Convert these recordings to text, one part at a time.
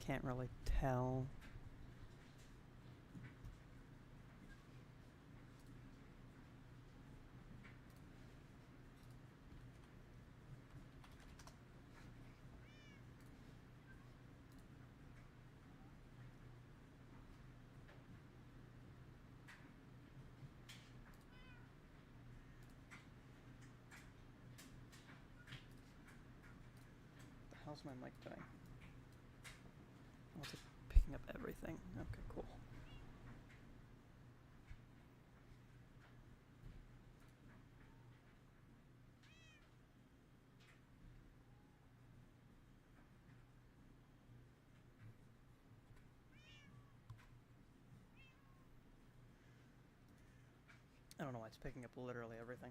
can't really tell. How's my mic doing? Was it picking up everything? Okay, cool. I don't know why it's picking up literally everything.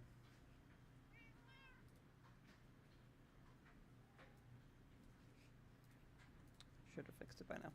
Should have fixed it by now.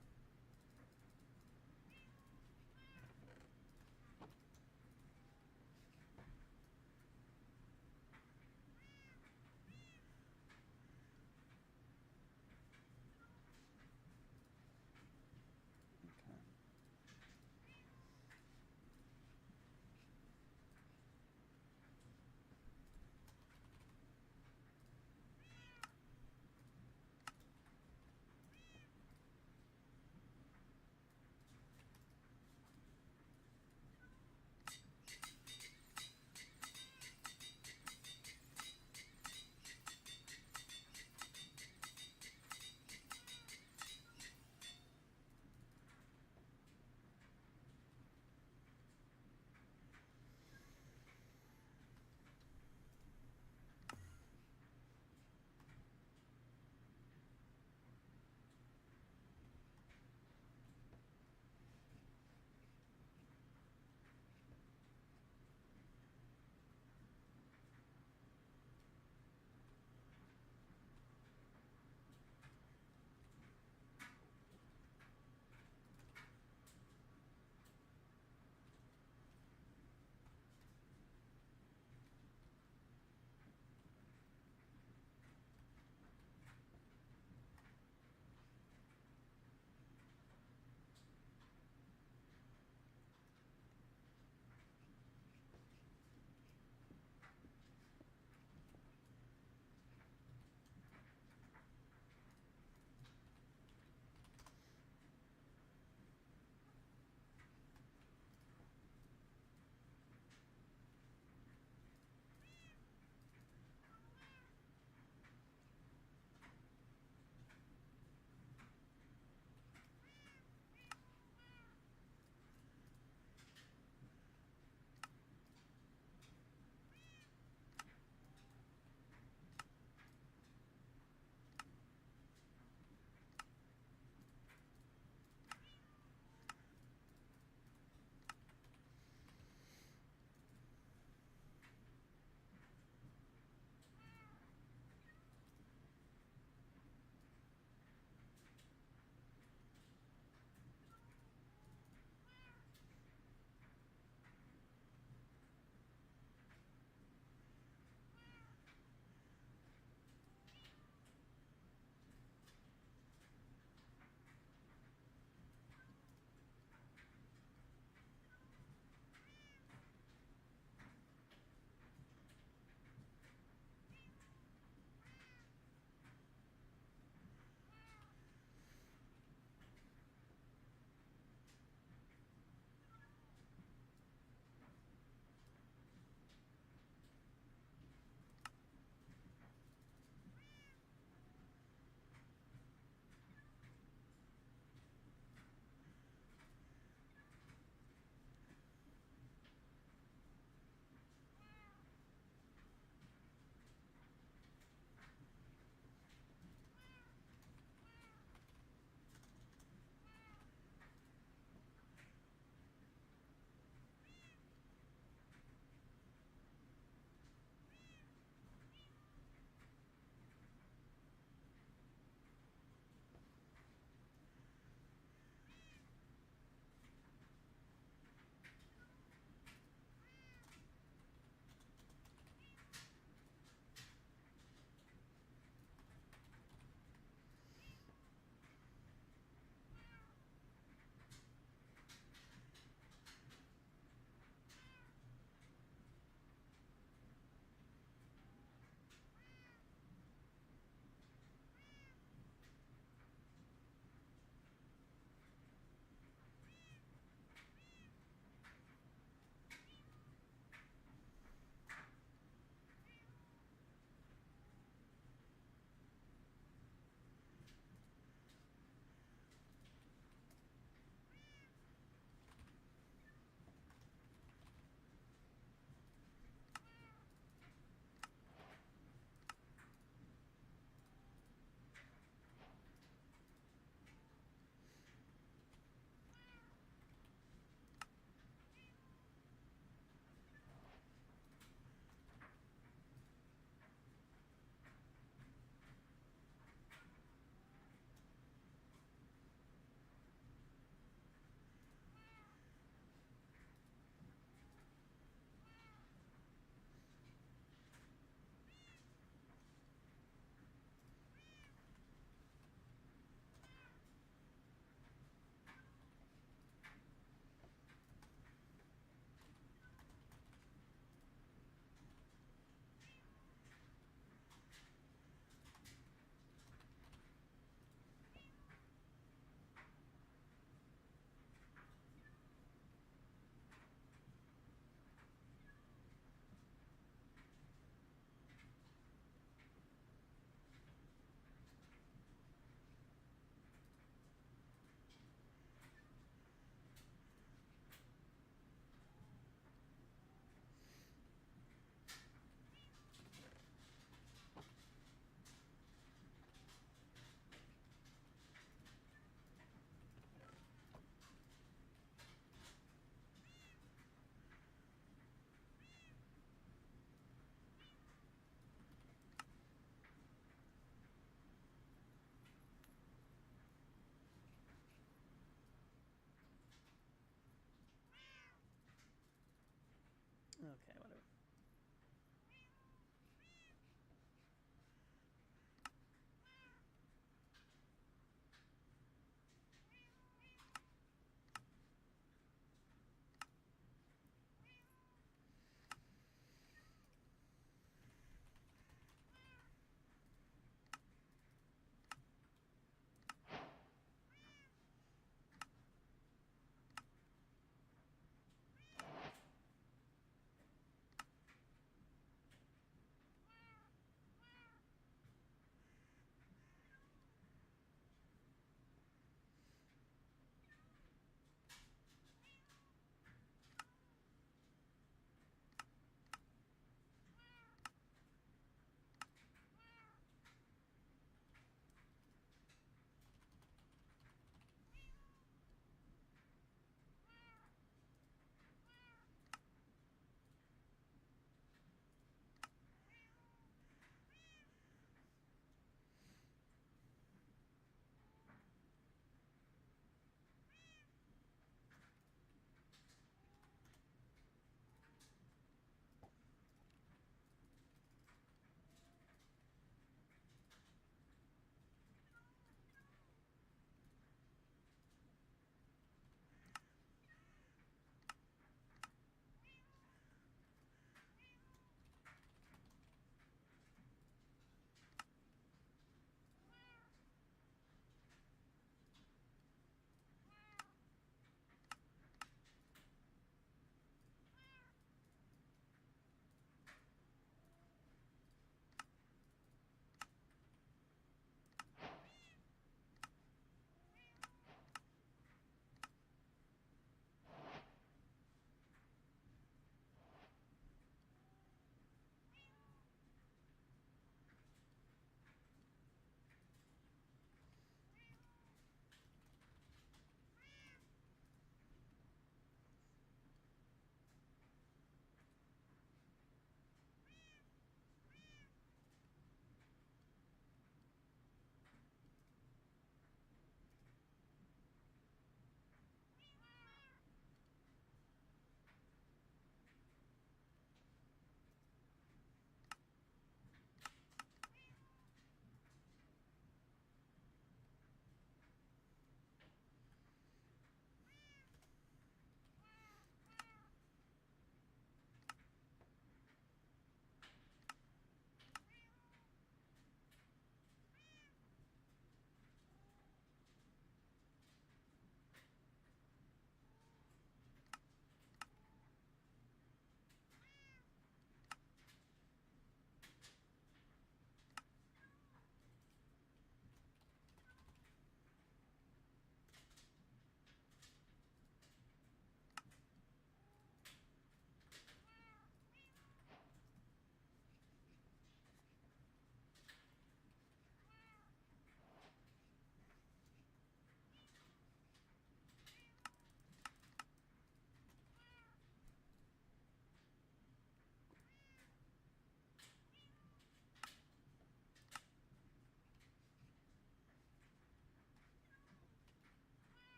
Okay, whatever.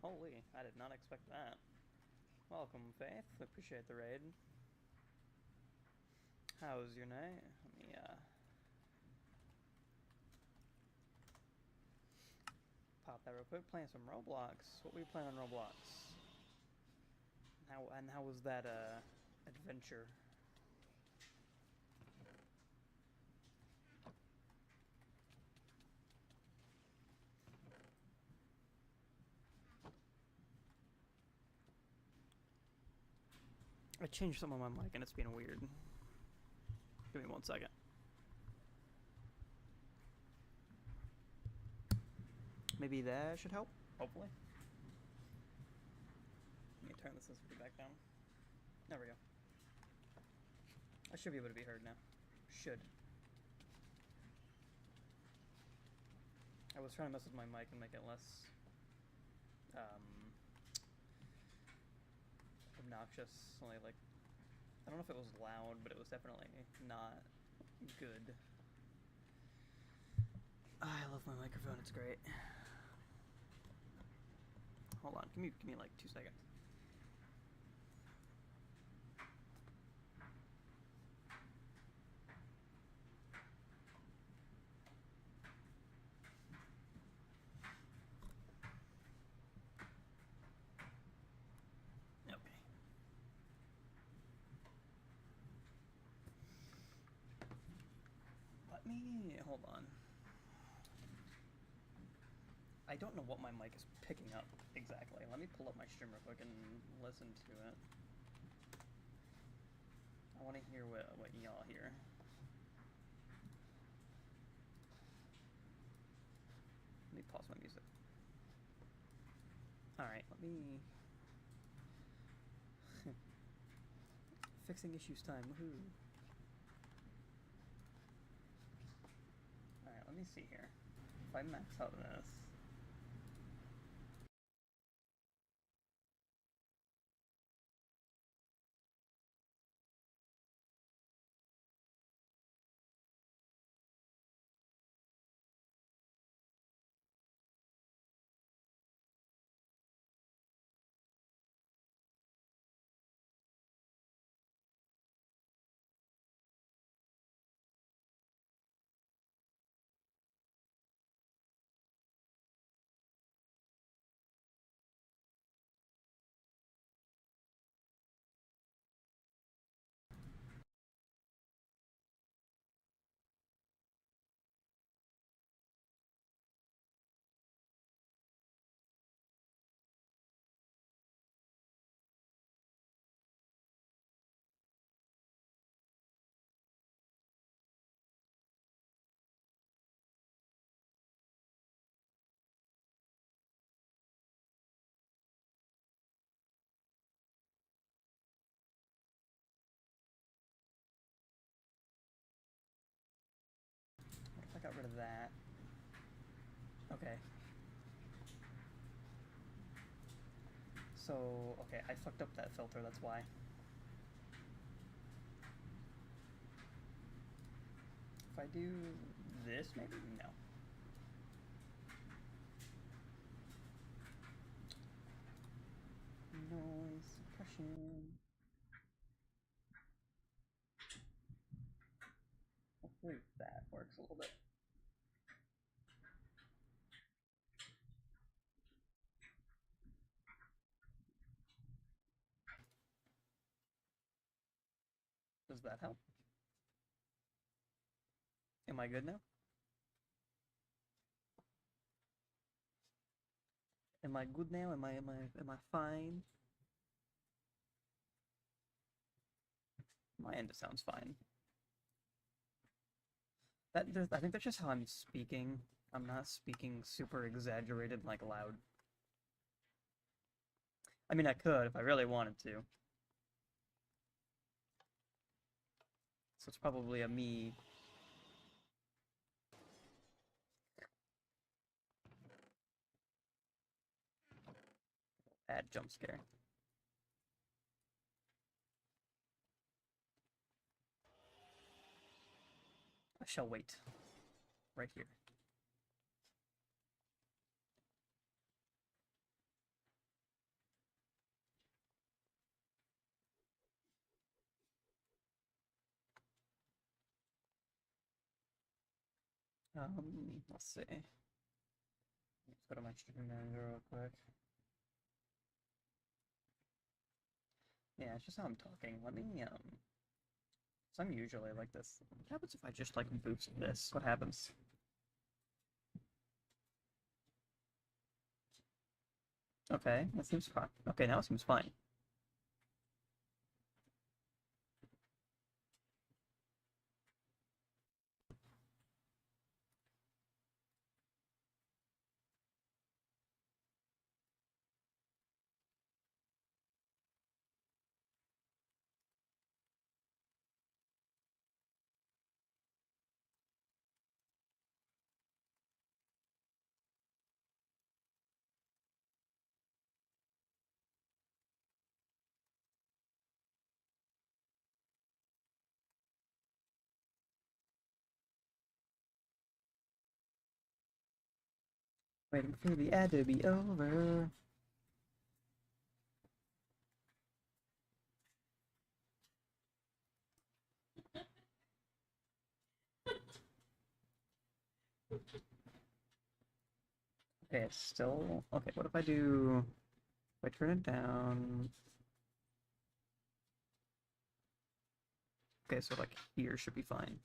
Holy, I did not expect that. Welcome, Faith. Appreciate the raid. How's your night? Let me, pop that real quick. Playing some Roblox. What were you playing on Roblox? How was that, adventure? I changed some of my mic and it's being weird. Give me 1 second. Maybe that should help, hopefully. Let me turn the sensitivity back down. There we go. I should be able to be heard now. Should. I was trying to mess with my mic and make it less obnoxious. Only like, I don't know if it was loud, but it was definitely not good. I love my microphone, it's great. Hold on, give me like 2 seconds. Okay. Let me, hold on. I don't know what my mic is picking up exactly. Let me pull up my stream real quick and listen to it. I want to hear what y'all hear. Let me pause my music. Alright, let me... Fixing issues time, woohoo. Alright, let me see here. If I max out this... What if I got rid of that? Okay. So, okay, I fucked up that filter, that's why. If I do this, maybe? No. Noise suppression. Hopefully that works a little bit. Does that help? Am I good now? Am I good now? Am I fine? My end sounds fine. I think that's just how I'm speaking. I'm not speaking super exaggerated, like loud. I mean, I could if I really wanted to. So it's probably a me. Bad jump scare. I shall wait. Right here. Let's see. Let's go to my stream manager real quick. Yeah, it's just how I'm talking. Let me, so I'm usually like this. What happens if I just, like, boost this? What happens? Okay, that seems fine. Okay, now it seems fine. Waiting for the ad to be over. Okay, it's still... Okay, what if I do... If I turn it down... Okay, so, like, here should be fine.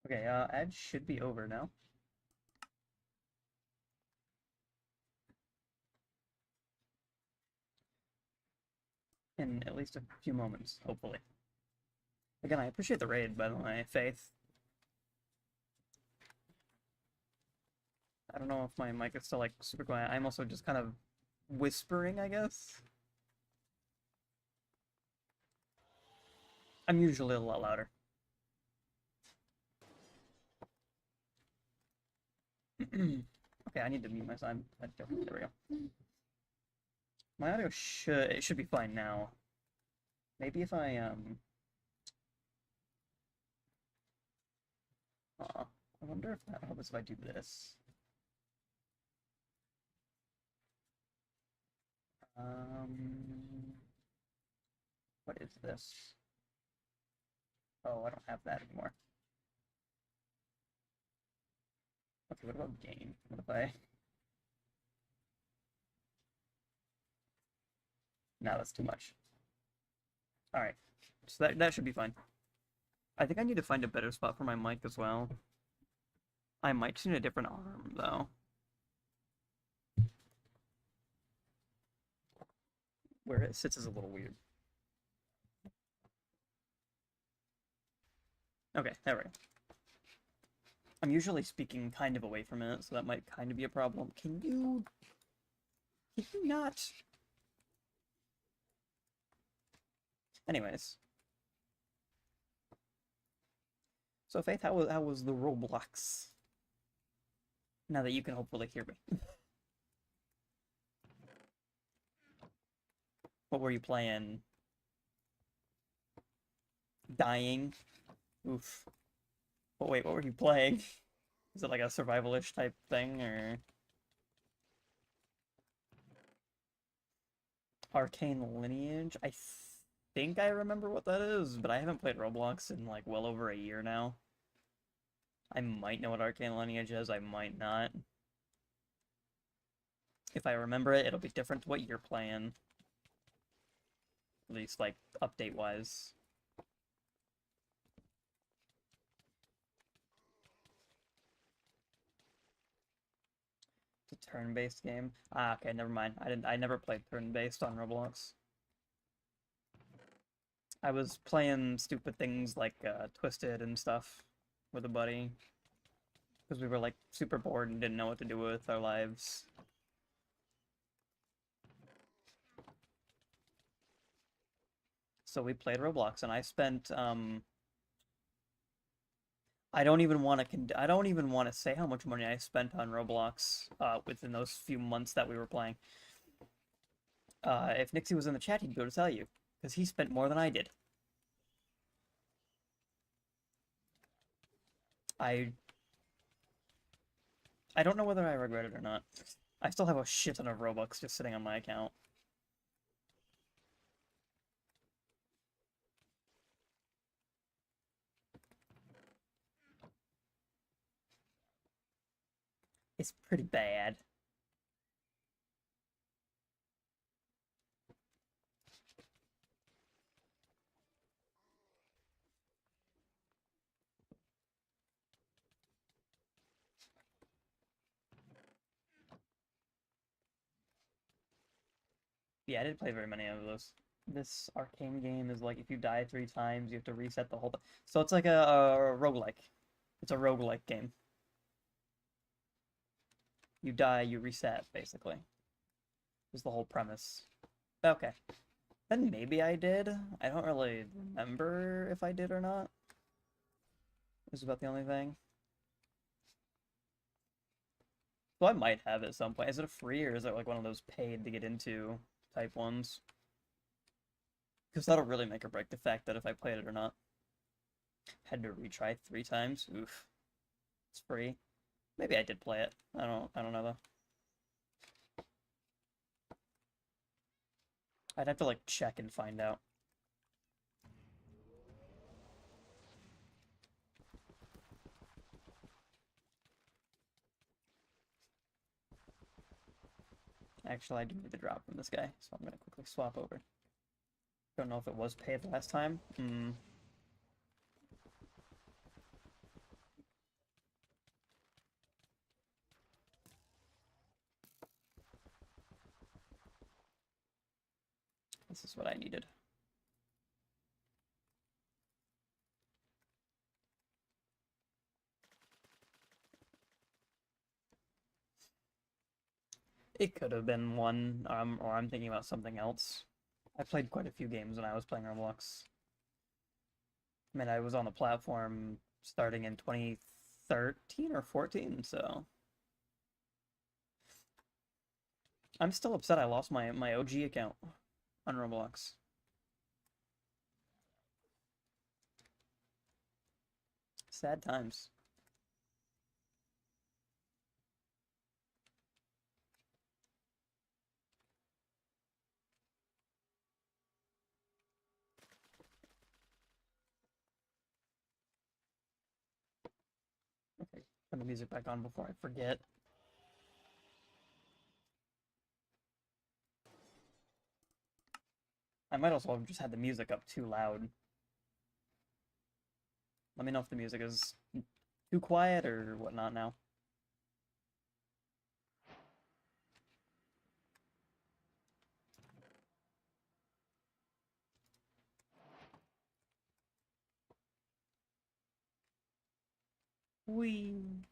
Okay, ad should be over now. In at least a few moments, hopefully. Again, I appreciate the raid, by the way, Faith. I don't know if my mic is still, like, super quiet. I'm also just kind of whispering, I guess. I'm usually a lot louder. Okay, I need to mute my side. There we go. My audio should be fine now. Maybe if I I wonder if that helps if I do this. What is this? Oh, I don't have that anymore. Okay, what about gain? What if I... No, that's too much. Alright, so that should be fine. I think I need to find a better spot for my mic as well. I might just need a different arm, though. Where it sits is a little weird. Okay, there we go. I'm usually speaking kind of away from it, so that might kind of be a problem. Can you not? Anyways. So, Faith, how was the Roblox? Now that you can hopefully hear me. What were you playing? Dying? Oof. But wait, what were you playing? Is it like a survival-ish type thing, or... Arcane Lineage? I think I remember what that is, but I haven't played Roblox in, like, well over a year now. I might know what Arcane Lineage is, I might not. If I remember it, it'll be different to what you're playing. At least, like, update-wise. It's a turn-based game? Ah, okay, never mind. I never played turn-based on Roblox. I was playing stupid things like Twisted and stuff with a buddy. Because we were, like, super bored and didn't know what to do with our lives. So we played Roblox, and I spent, I don't even want to I don't even want to say how much money I spent on Roblox within those few months that we were playing. If Nixie was in the chat, he'd be able to tell you, because he spent more than I did. I I don't know whether I regret it or not. I still have a shit ton of Robux just sitting on my account. It's pretty bad. Yeah, I didn't play very many of those. This arcane game is like if you die 3 times, you have to reset the whole thing. So it's like a roguelike. It's a roguelike game. You die, you reset, basically. Is the whole premise. Okay. Then maybe I did. I don't really remember if I did or not. This is about the only thing. So I might have it at some point. Is it a free or is it like one of those paid to get into type ones? Because that'll really make or break the fact that if I played it or not. Had to retry 3 times. Oof. It's free. Maybe I did play it. I don't know though. I'd have to like check and find out. Actually, I do need the drop from this guy, so I'm gonna quickly swap over. Don't know if it was paid last time. This is what I needed. It could have been one, or I'm thinking about something else. I played quite a few games when I was playing Roblox. I mean, I was on the platform starting in 2013 or 14, so... I'm still upset I lost my OG account on Roblox. Sad times. Okay, turn the music back on before I forget. I might also have just had the music up too loud. Let me know if the music is too quiet or whatnot now. Whee!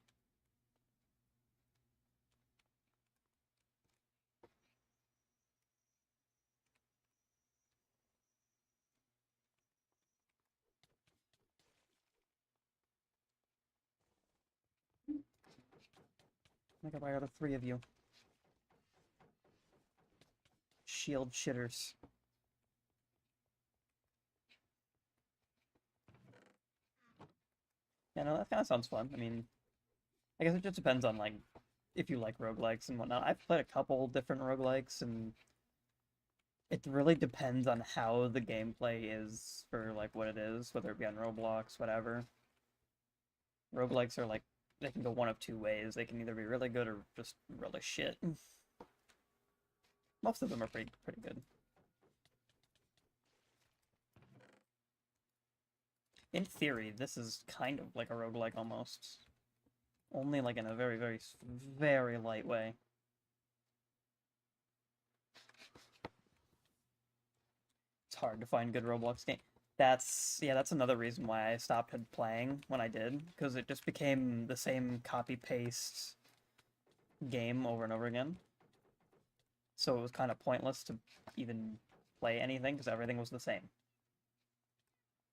I got why are the 3 of you? Shield shitters. Yeah, no, that kind of sounds fun. I mean, I guess it just depends on, like, if you like roguelikes and whatnot. I've played a couple different roguelikes, and it really depends on how the gameplay is for, like, what it is, whether it be on Roblox, whatever. Roguelikes are, like, they can go one of 2 ways. They can either be really good or just really shit. Most of them are pretty good. In theory, this is kind of like a roguelike almost. Only like in a very, very, very light way. It's hard to find good Roblox game. That's another reason why I stopped playing when I did, because it just became the same copy-paste game over and over again. So it was kind of pointless to even play anything, because everything was the same.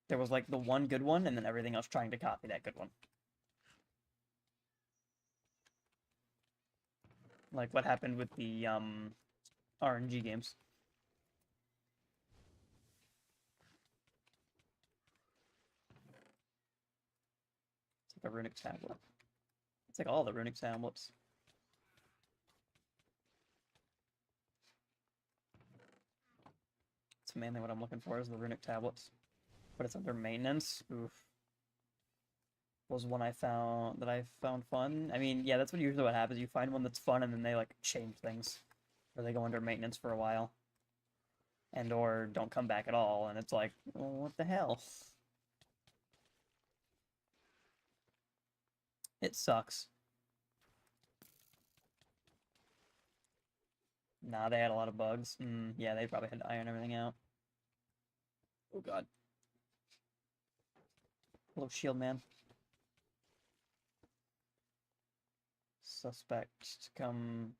There was like the one good one, and then everything else trying to copy that good one. Like what happened with the RNG games. It's like a runic tablet. It's like all the runic tablets. It's mainly what I'm looking for is the runic tablets. But it's under maintenance. Oof. Was one I found fun. I mean, yeah, that's what usually what happens. You find one that's fun and then they like change things. Or they go under maintenance for a while. And or don't come back at all, and it's like, well, what the hell? It sucks. Nah, they had a lot of bugs. Yeah, they probably had to iron everything out. Oh god. Hello, shield man. Suspect to come...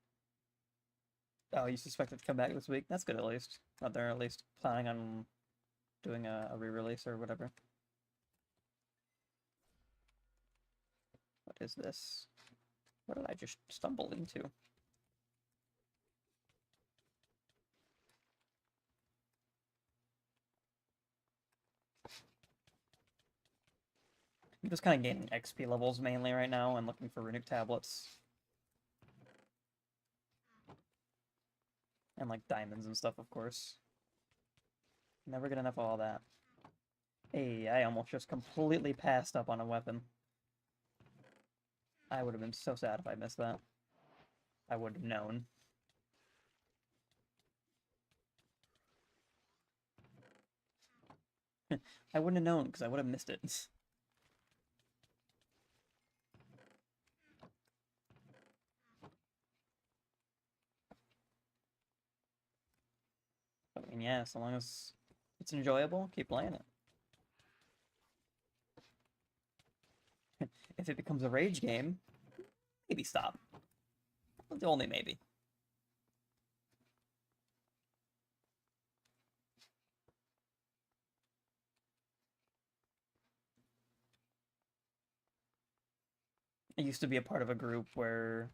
Oh, you suspect it to come back this week? That's good at least. Not they're at least planning on doing a re-release or whatever. What is this? What did I just stumble into? I'm just kind of gaining XP levels mainly right now and looking for runic tablets. And like diamonds and stuff, of course. Never get enough of all that. Hey, I almost just completely passed up on a weapon. I would have been so sad if I missed that. I would have known. I wouldn't have known because I would have missed it. But, I mean, yeah, so long as it's enjoyable, keep playing it. If it becomes a rage game, maybe stop. Only maybe. I used to be a part of a group where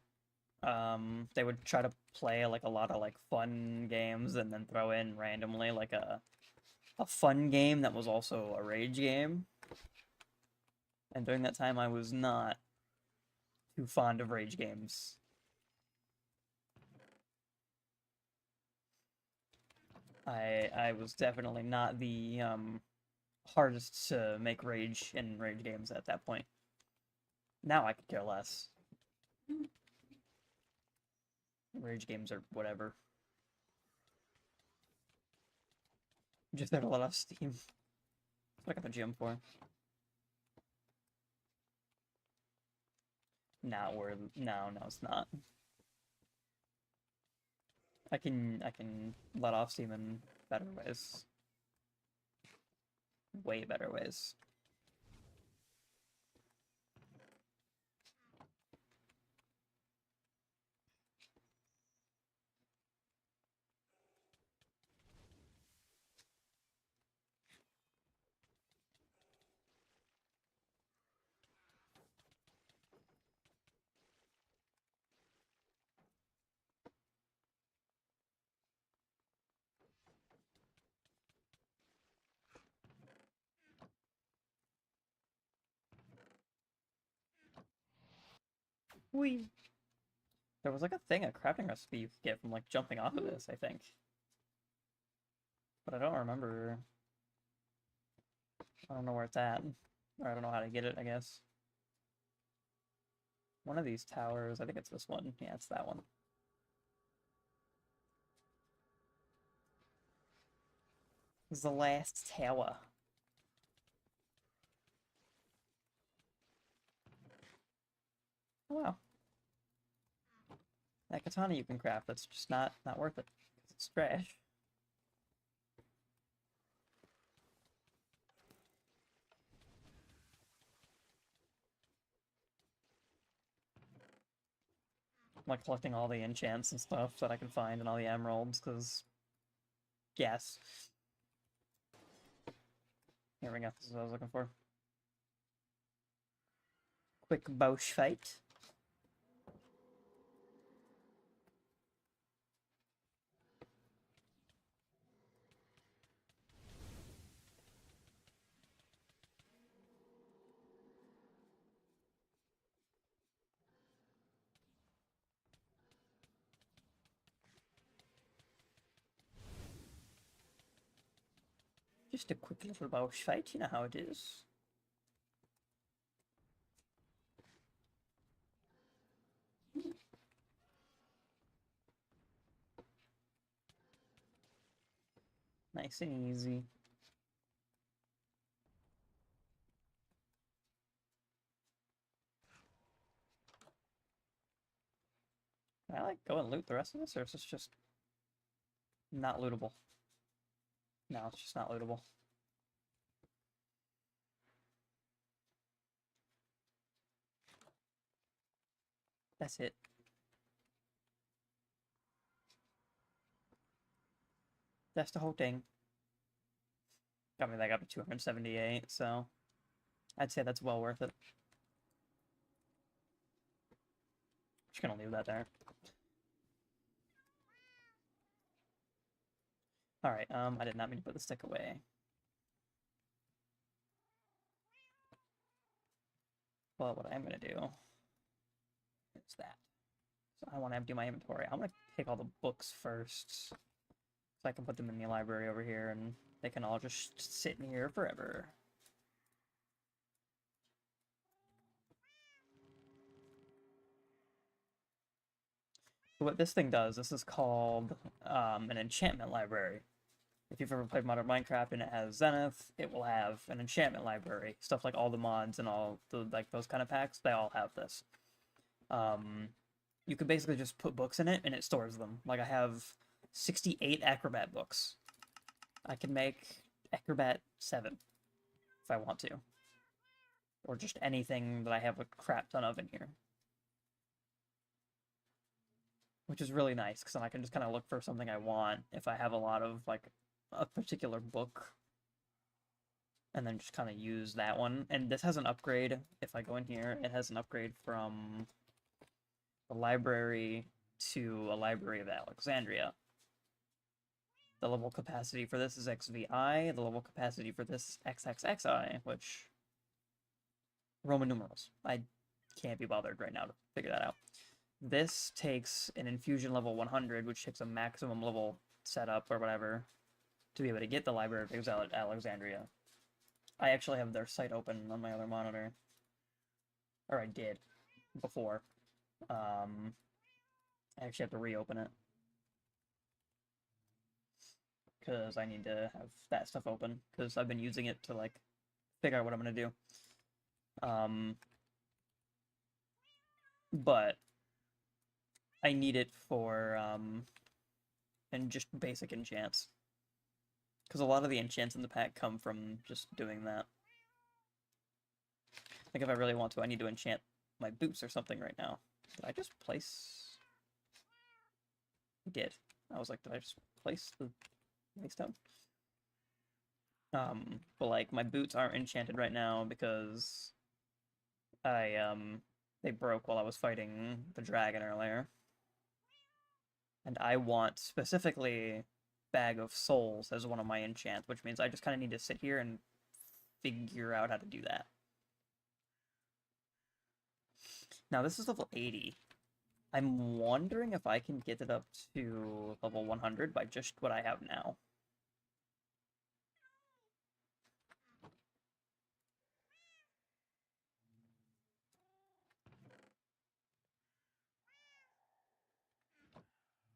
they would try to play like a lot of like fun games and then throw in randomly like a fun game that was also a rage game. And during that time I was not too fond of rage games. I was definitely not the hardest to make rage in rage games at that point. Now I could care less. Rage games are whatever. Just had a lot of steam. That's what I got the gym for. No, it's not. I can let off steam in better ways. Way better ways. Whee! There was like a thing, a crafting recipe you could get from like jumping off of this, I think. But I don't remember. I don't know where it's at. Or I don't know how to get it, I guess. One of these towers, I think it's this one. Yeah, it's that one. It's the last tower. Oh, wow. That katana you can craft, that's just not worth it. It's trash. I'm like collecting all the enchants and stuff that I can find and all the emeralds, because... Yes. Here we go, this is what I was looking for. Quick Bosch fight. Just a quick little boss fight, you know how it is. Nice and easy. Can I, like, go and loot the rest of this, or is this just not lootable? No, it's just not lootable. That's it. That's the whole thing. Got me back up to 278, so I'd say that's well worth it. Just gonna leave that there. Alright, I did not mean to put the stick away. Well, what I'm gonna do is that. So I want to empty my inventory. I'm gonna take all the books first, so I can put them in the library over here, and they can all just sit in here forever. So what this thing does, this is called an enchantment library. If you've ever played modern Minecraft and it has Zenith, it will have an enchantment library. Stuff like all the mods and all the, like, those kind of packs, they all have this. You could basically just put books in it and it stores them. Like, I have 68 Acrobat books. I can make Acrobat 7 if I want to. Or just anything that I have a crap ton of in here. Which is really nice, because then I can just kind of look for something I want if I have a lot of, like, a particular book. And then just kind of use that one. And this has an upgrade. If I go in here, it has an upgrade from a library to a Library of Alexandria. The level capacity for this is XVI. The level capacity for this is XXXI, which... Roman numerals. I can't be bothered right now to figure that out. This takes an infusion level 100, which takes a maximum level setup or whatever to be able to get the Library of Alexandria. I actually have their site open on my other monitor. Or I did before. I actually have to reopen it, because I need to have that stuff open, because I've been using it to, like, figure out what I'm going to do. But I need it for, and just basic enchants. Because a lot of the enchants in the pack come from just doing that. Like, if I really want to, I need to enchant my boots or something right now. Did I just place... I did. I was like, did I just place the waystone? But, like, my boots aren't enchanted right now because they broke while I was fighting the dragon earlier. And I want, specifically, Bag of Souls as one of my enchants, which means I just kind of need to sit here and figure out how to do that. Now, this is level 80. I'm wondering if I can get it up to level 100 by just what I have now.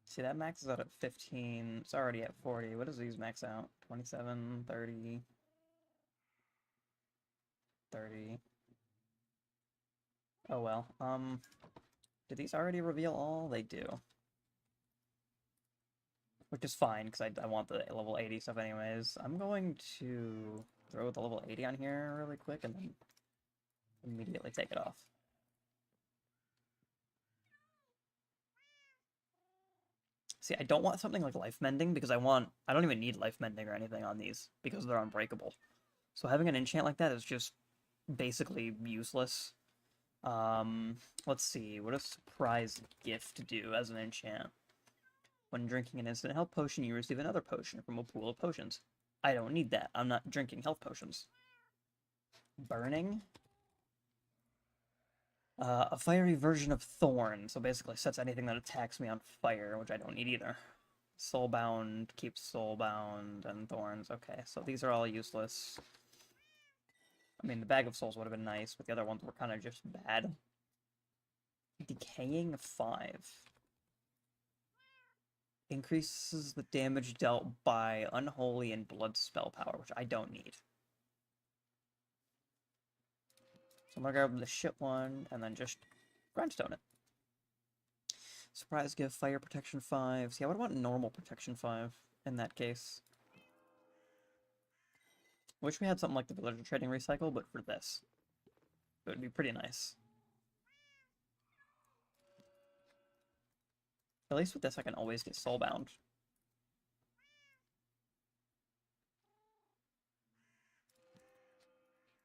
See, that maxes out at 15. It's already at 40. What does these max out? 27, 30, 30. Oh well. Do these already reveal all? They do. Which is fine, because I want the level 80 stuff anyways. I'm going to throw the level 80 on here really quick and then immediately take it off. See, I don't want something like life mending, because I don't even need life mending or anything on these, because they're unbreakable. So having an enchant like that is just basically useless. Let's see, what does Surprise Gift do as an enchant? When drinking an instant health potion, you receive another potion from a pool of potions. I don't need that. I'm not drinking health potions. Burning? A fiery version of Thorn, so basically sets anything that attacks me on fire, which I don't need either. Soulbound keeps Soulbound and Thorns. Okay, so these are all useless. I mean, the Bag of Souls would have been nice, but the other ones were kind of just bad. Decaying 5. Increases the damage dealt by Unholy and Blood spell power, which I don't need. So I'm gonna grab the shit one, and then just grindstone it. Surprise gift, fire protection 5. See, I would want normal protection 5 in that case. Wish we had something like the villager trading recycle, but for this. It would be pretty nice. At least with this, I can always get soulbound.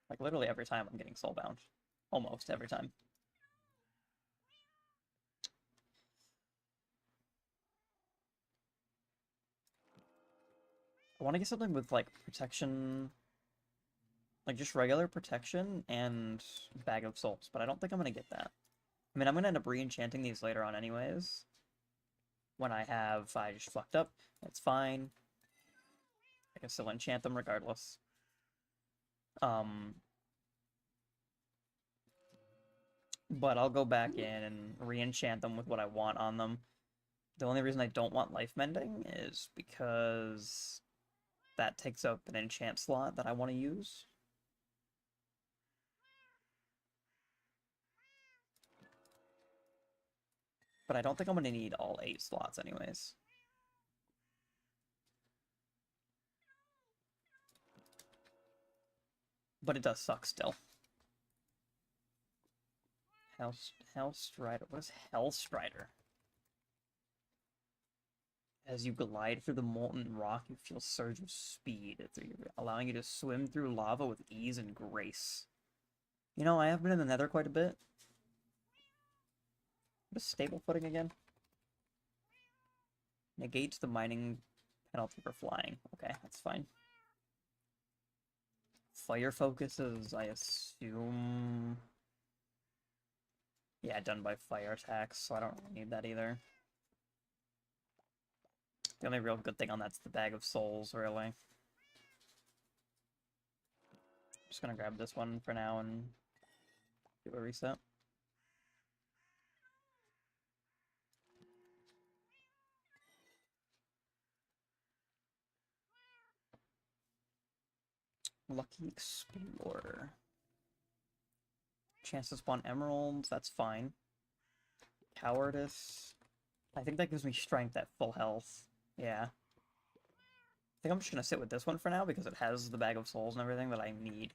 Like, literally every time I'm getting soulbound. Almost every time. I want to get something with, like, protection... Like, just regular protection and Bag of Souls, but I don't think I'm going to get that. I mean, I'm going to end up re-enchanting these later on anyways. When I just fucked up. That's fine. I can still enchant them regardless. But I'll go back in and re-enchant them with what I want on them. The only reason I don't want life mending is because that takes up an enchant slot that I want to use. But I don't think I'm going to need all 8 slots anyways. But it does suck still. Hellstrider. What is Hellstrider? As you glide through the molten rock, you feel a surge of speed, allowing you to swim through lava with ease and grace. You know, I have been in the Nether quite a bit. What is stable footing again? Negates the mining penalty for flying. Okay, that's fine. Fire focuses, I assume... Yeah, done by fire attacks, so I don't really need that either. The only real good thing on that's the Bag of Souls, really. I'm just gonna grab this one for now and do a reset. Lucky Explorer. Chance to spawn emeralds, that's fine. Cowardice. I think that gives me strength at full health. Yeah. I think I'm just gonna sit with this one for now because it has the Bag of Souls and everything that I need.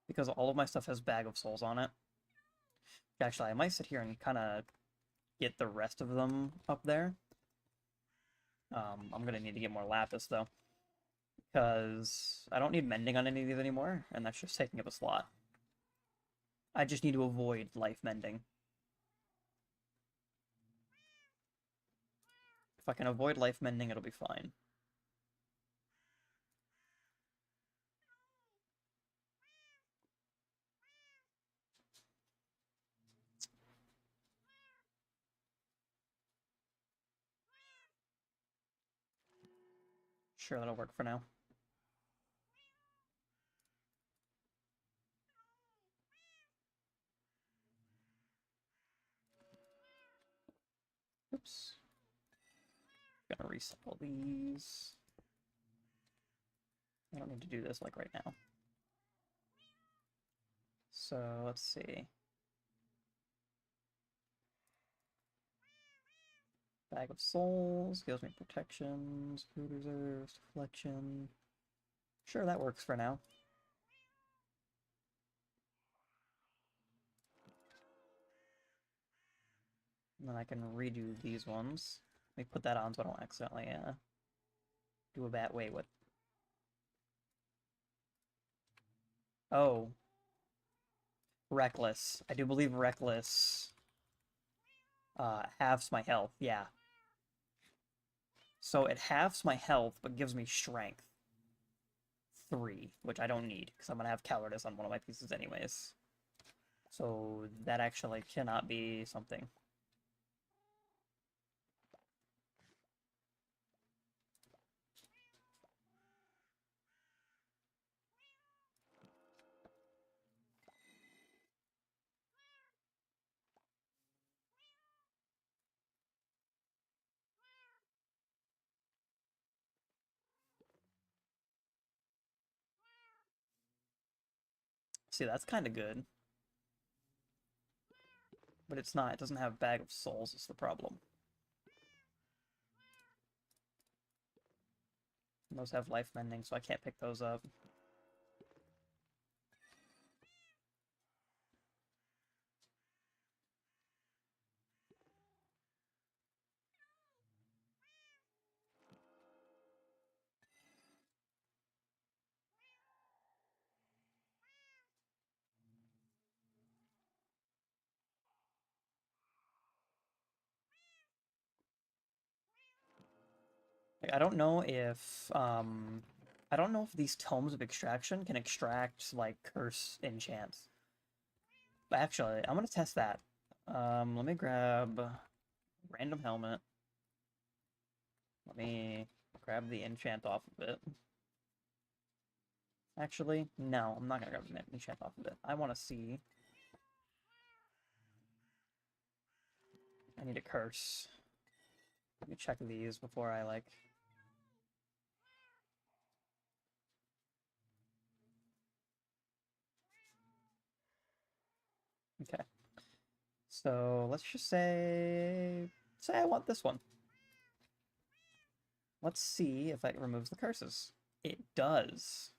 Because all of my stuff has Bag of Souls on it. Actually, I might sit here and kind of get the rest of them up there. I'm gonna need to get more lapis though. Because I don't need mending on any of these anymore, and that's just taking up a slot. I just need to avoid life mending. If I can avoid life mending, it'll be fine. Sure, that'll work for now. Oops. Gonna recycle these. I don't need to do this like right now. So let's see. Bag of Souls gives me protections, food reserves, deflection. Sure, that works for now. And then I can redo these ones. Let me put that on so I don't accidentally do a bad way with. Oh. Reckless. I do believe Reckless halves my health, yeah. So it halves my health, but gives me strength 3, which I don't need, because I'm going to have cowardice on one of my pieces anyways. So that actually cannot be something. See, that's kind of good. But it's not. It doesn't have Bag of Souls is the problem. And those have life mending, so I can't pick those up. I don't know if these tomes of extraction can extract like curse enchants. But actually, I'm gonna test that. Let me grab random helmet. Let me grab the enchant off of it. Actually, no, I'm not gonna grab the enchant off of it. I want to see. I need a curse. Let me check these before I like. Okay. So let's just say I want this one. Let's see if it removes the curses. It does.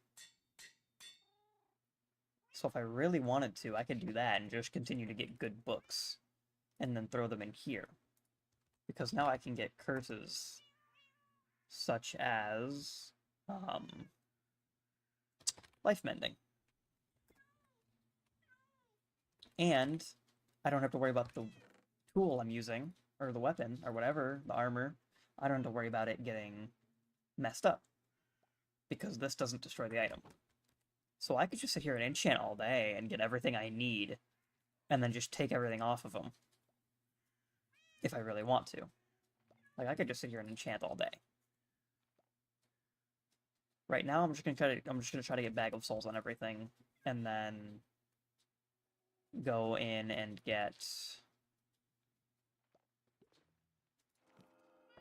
So if I really wanted to, I could do that and just continue to get good books. And then throw them in here. Because now I can get curses such as life mending. And I don't have to worry about the tool I'm using, or the weapon, or whatever, the armor. I don't have to worry about it getting messed up. Because this doesn't destroy the item. So I could just sit here and enchant all day and get everything I need, and then just take everything off of them. If I really want to. Like, I could just sit here and enchant all day. Right now, I'm just gonna try to get Bag of Souls on everything, and then go in and get.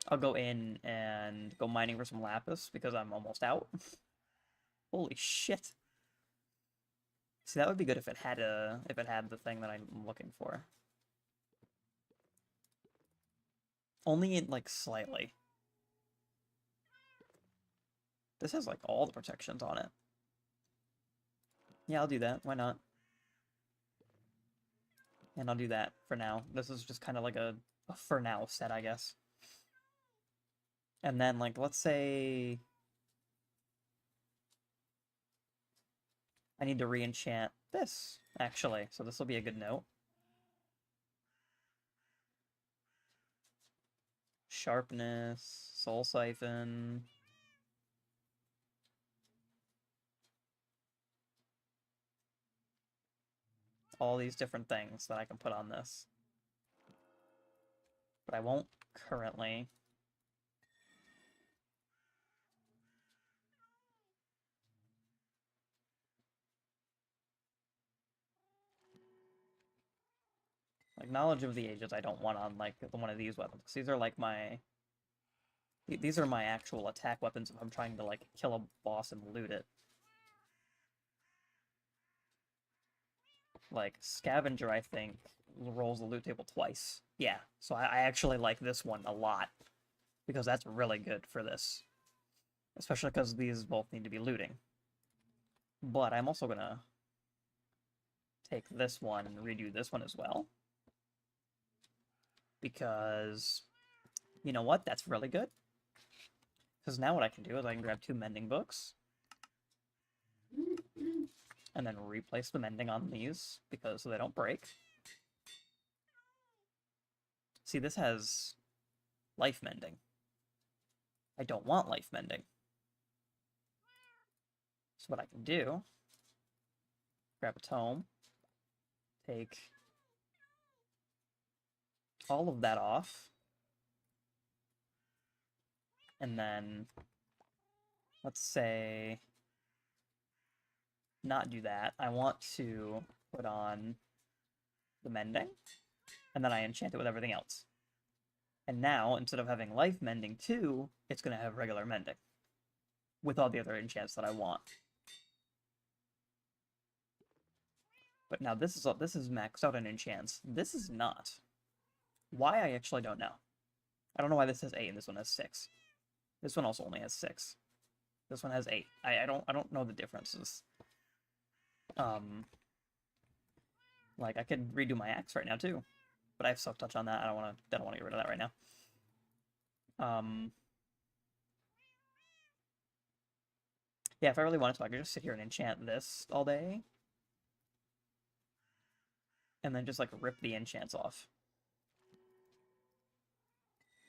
I'll go in and go mining for some lapis because I'm almost out. Holy shit! See, that would be good if it had the thing that I'm looking for. Only in, like, slightly. This has, like, all the protections on it. Yeah, I'll do that. Why not? And I'll do that for now. This is just kind of like a for now set, I guess. And then, like, let's say I need to re-enchant this, actually. So this will be a good note. Sharpness, Soul Siphon. All these different things that I can put on this. But I won't currently. Like, Knowledge of the Ages I don't want on, like, one of these weapons. These are, like, my... These are my actual attack weapons if I'm trying to, like, kill a boss and loot it. Like, Scavenger, I think, rolls the loot table twice. Yeah, so I actually like this one a lot. Because that's really good for this. Especially because these both need to be looting. But I'm also gonna take this one and redo this one as well. Because, you know what? That's really good. Because now what I can do is I can grab 2 mending books. And then replace the mending on these, because so they don't break. See, this has life mending. I don't want life mending. So what I can do, grab a tome, take all of that off, and then, let's say, not do that. I want to put on the mending, and then I enchant it with everything else. And now, instead of having life mending too, it's going to have regular mending. With all the other enchants that I want. But now this is maxed out in enchants. This is not. Why, I actually don't know. I don't know why this has 8 and this one has 6. This one also only has 6. This one has 8. I don't know the differences. Like, I could redo my axe right now too, but I have soft touch on that. I don't want to get rid of that right now. Yeah, if I really wanted to, I could just sit here and enchant this all day, and then just like rip the enchants off.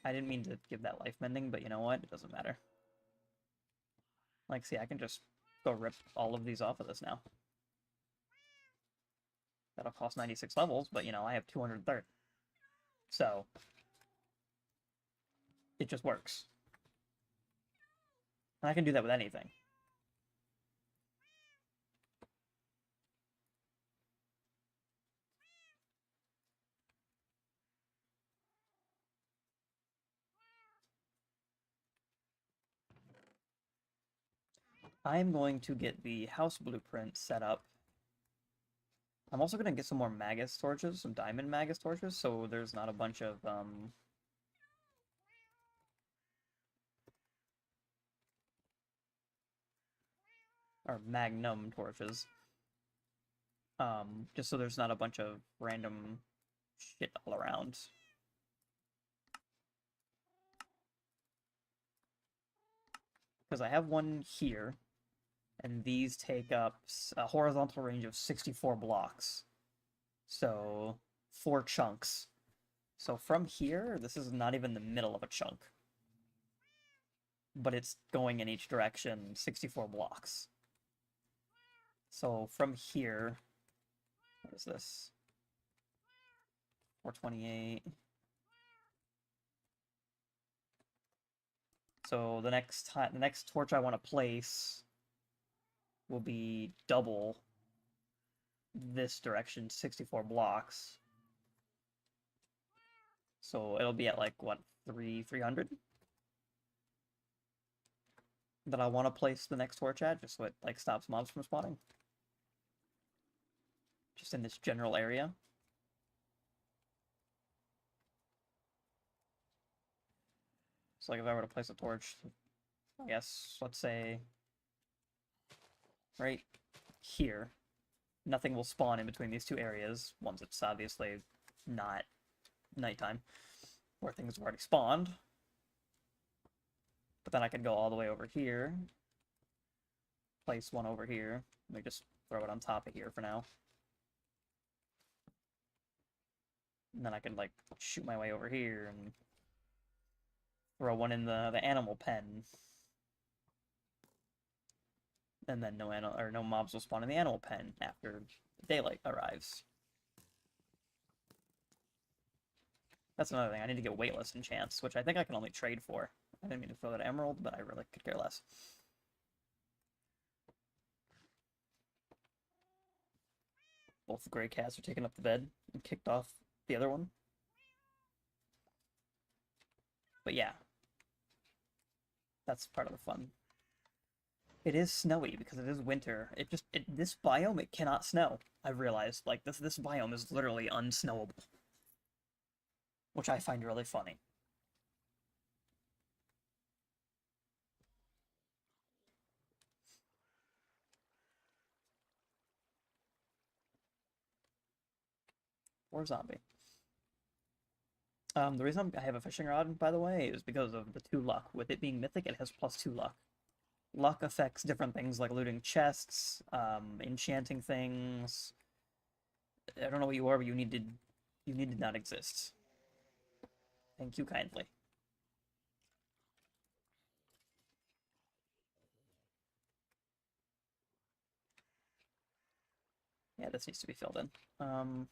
I didn't mean to give that life mending, but you know what? It doesn't matter. Like, see, I can just go rip all of these off of this now. That'll cost 96 levels, but, you know, I have 230. So, it just works. And I can do that with anything. I'm going to get the house blueprint set up. I'm also going to get some more Magus torches, some diamond Magus torches, so there's not a bunch of, or magnum torches. Just so there's not a bunch of random shit all around. Because I have one here, and these take up a horizontal range of 64 blocks. So, 4 chunks. So from here, this is not even the middle of a chunk. But it's going in each direction 64 blocks. So from here, what is this? 428. So the next torch I want to place will be double this direction, 64 blocks. So it'll be at like what, 300? That I want to place the next torch at, just so it like stops mobs from spawning. Just in this general area. So like if I were to place a torch, I guess, let's say, right here, nothing will spawn in between these two areas, once it's obviously not nighttime, where things have already spawned. But then I could go all the way over here, place one over here, let me just throw it on top of here for now. And then I can, like, shoot my way over here and throw one in the animal pen. And then no mobs will spawn in the animal pen after daylight arrives. That's another thing. I need to get weightless enchants, which I think I can only trade for. I didn't mean to throw that emerald, but I really could care less. Both the gray cats are taking up the bed and kicked off the other one. But yeah, that's part of the fun. It is snowy because it is winter. This biome, it cannot snow. I've realized, like, this biome is literally unsnowable. Which I find really funny. Or zombie. The reason I have a fishing rod, by the way, is because of the 2 luck. With it being mythic, it has +2 luck. Luck affects different things like looting chests, enchanting things. I don't know what you are, but you need to not exist. Thank you kindly. Yeah, this needs to be filled in.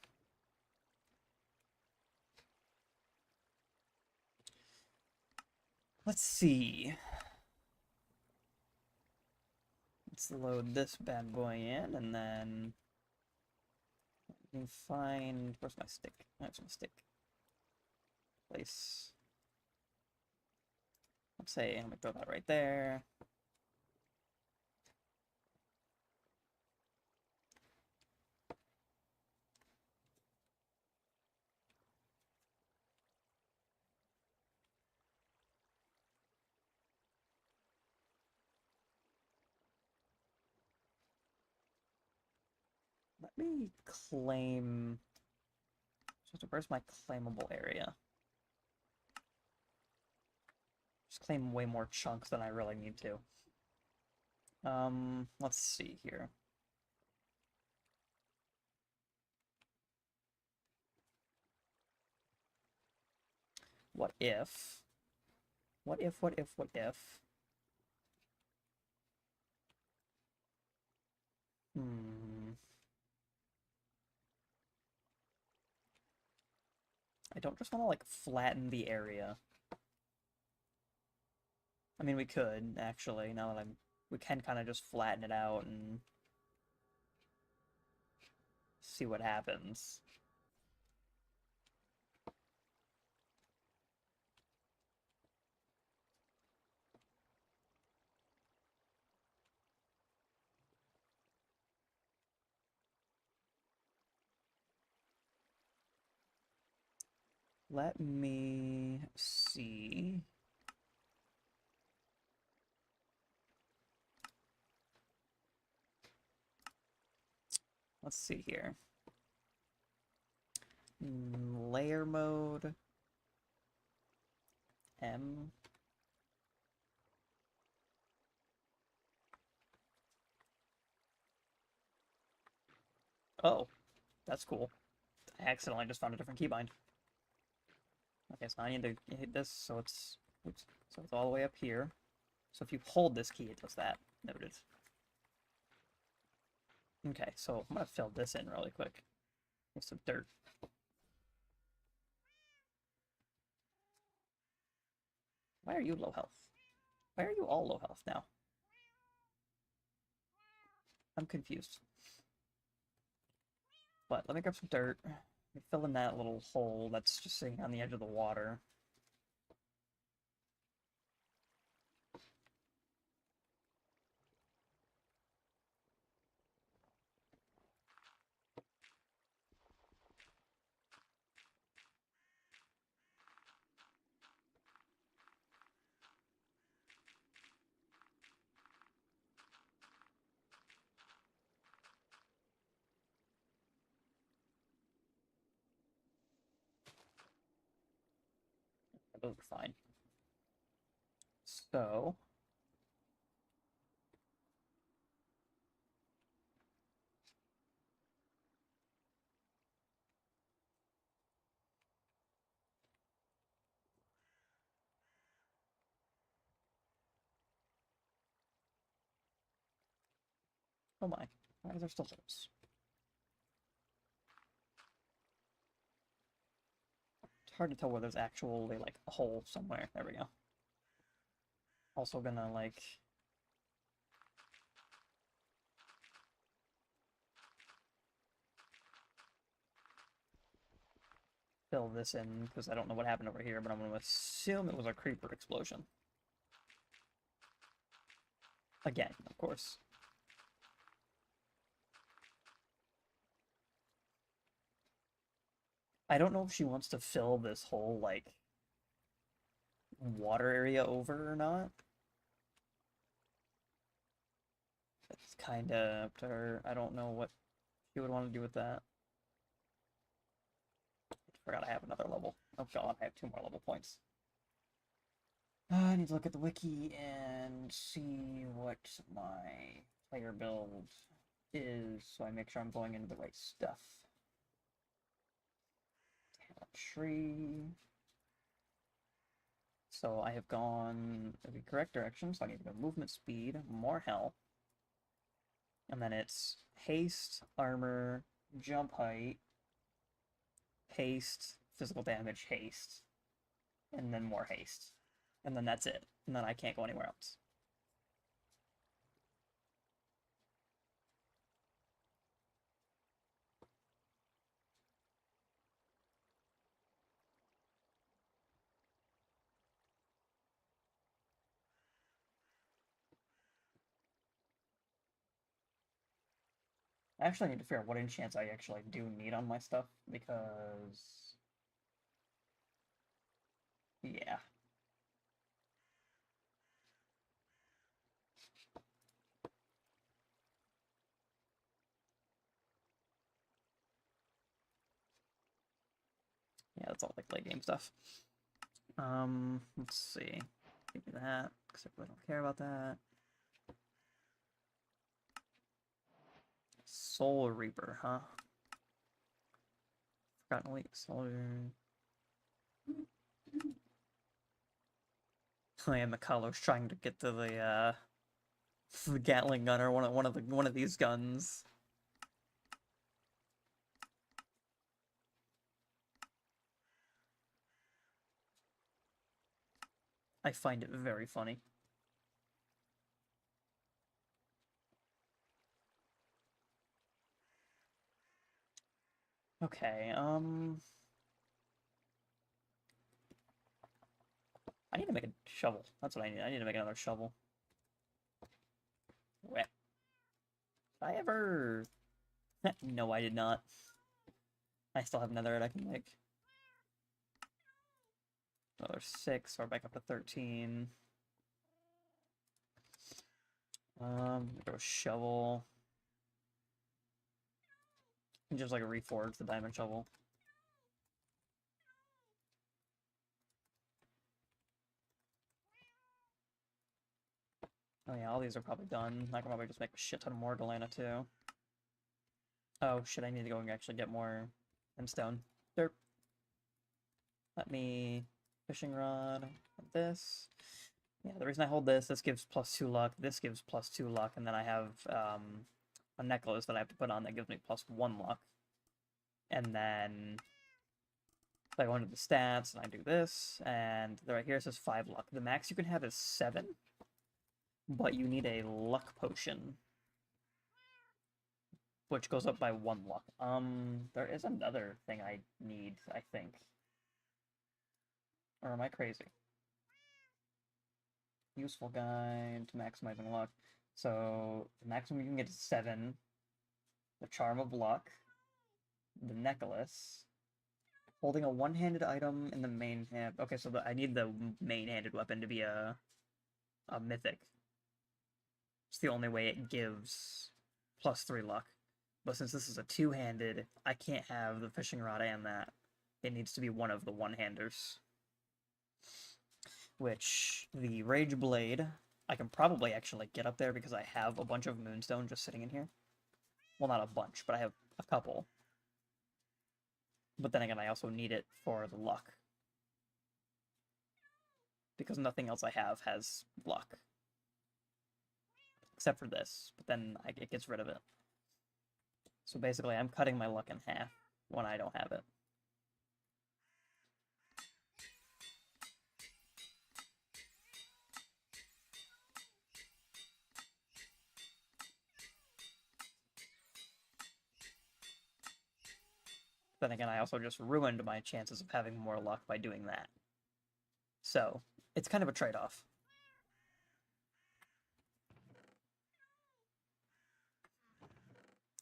Let's see. Let's load this bad boy in, and then let me find, where's my stick? There's my stick. Place. Let's say I'm gonna throw that right there. Let me claim... So where's my claimable area? Just claim way more chunks than I really need to. Let's see here. What if? What if? I don't just want to, like, flatten the area. I mean, we could, actually, now that we can kind of just flatten it out and see what happens. Let me see. Let's see here. Layer mode. M. Oh, that's cool. I accidentally just found a different keybind. Okay, so I need to hit this so it's, oops, so it's all the way up here. So if you hold this key, it does that. Noted. Okay, so I'm gonna fill this in really quick with some dirt. Why are you low health? Why are you all low health now? I'm confused. But let me grab some dirt. Let me fill in that little hole that's just sitting on the edge of the water. Those are fine. So... Oh my. Why are there still holes? It's hard to tell where there's actually, like, a hole somewhere. There we go. Also gonna, like... fill this in, because I don't know what happened over here, but I'm gonna assume it was a creeper explosion. Again, of course. I don't know if she wants to fill this whole, like, water area over or not. It's kind of up to her. I don't know what she would want to do with that. I forgot I have another level. Oh god, I have 2 more level points. I need to look at the wiki and see what my player build is, so I make sure I'm going into the right stuff. Tree. So I have gone in the correct direction, so I need to go movement speed, more health. And then it's haste, armor, jump height, haste, physical damage, haste, and then more haste. And then that's it. And then I can't go anywhere else. I actually need to figure out what enchants I actually do need on my stuff, because... yeah. Yeah, that's all like late game stuff. Let's see. Give me that, because I really don't care about that. Soul Reaper, huh? Forgotten Weak Soldier. Oh yeah, McCullough's trying to get to the Gatling gun or one of these guns. I find it very funny. Okay, I need to make a shovel. That's what I need. I need to make another shovel. Wet. Did I ever... No, I did not. I still have netherite I can make. Another 6, so we're back up to 13. Go shovel. And just like reforge the diamond shovel. Oh yeah, all these are probably done. I can probably just make a shit ton more Galena too. Oh shit, I need to go and actually get more endstone. Derp. Let me fishing rod. This. Yeah, the reason I hold this gives +2 luck, this gives +2 luck, and then I have a necklace that I have to put on that gives me +1 luck. And then if I go into the stats and I do this, and right here it says 5 luck. The max you can have is 7, but you need a luck potion, which goes up by 1 luck. There is another thing I need, I think. Or am I crazy? Useful guide to maximizing luck. So, the maximum you can get is 7. The Charm of Luck. The Necklace. Holding a one-handed item in the main hand. Okay, so I need the main-handed weapon to be a mythic. It's the only way it gives +3 luck. But since this is a two-handed, I can't have the fishing rod and that. It needs to be one of the one-handers. Which, the Rage Blade, I can probably actually get up there because I have a bunch of Moonstone just sitting in here. Well, not a bunch, but I have a couple. But then again, I also need it for the luck. Because nothing else I have has luck. Except for this, but then it gets rid of it. So basically, I'm cutting my luck in half when I don't have it. Then again, I also just ruined my chances of having more luck by doing that. So, it's kind of a trade-off.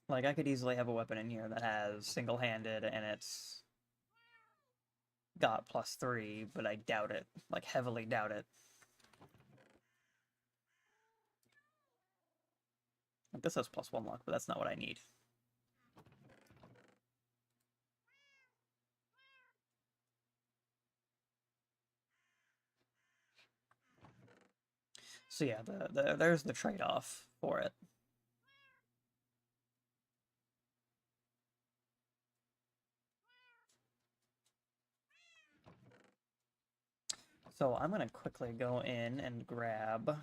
Like, I could easily have a weapon in here that has single-handed and it's got +3, but I doubt it. Like, heavily doubt it. Like, this has +1 luck, but that's not what I need. So yeah, there's the trade-off for it. So I'm gonna quickly go in and grab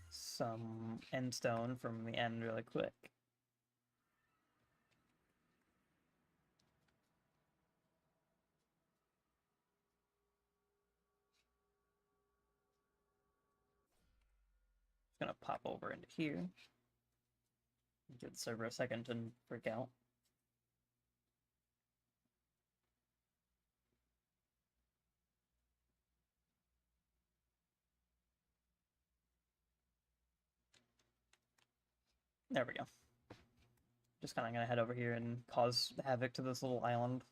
some endstone from the end really quick. Just gonna pop over into here. Give the server a second to freak out. There we go. Just kind of gonna head over here and cause havoc to this little island.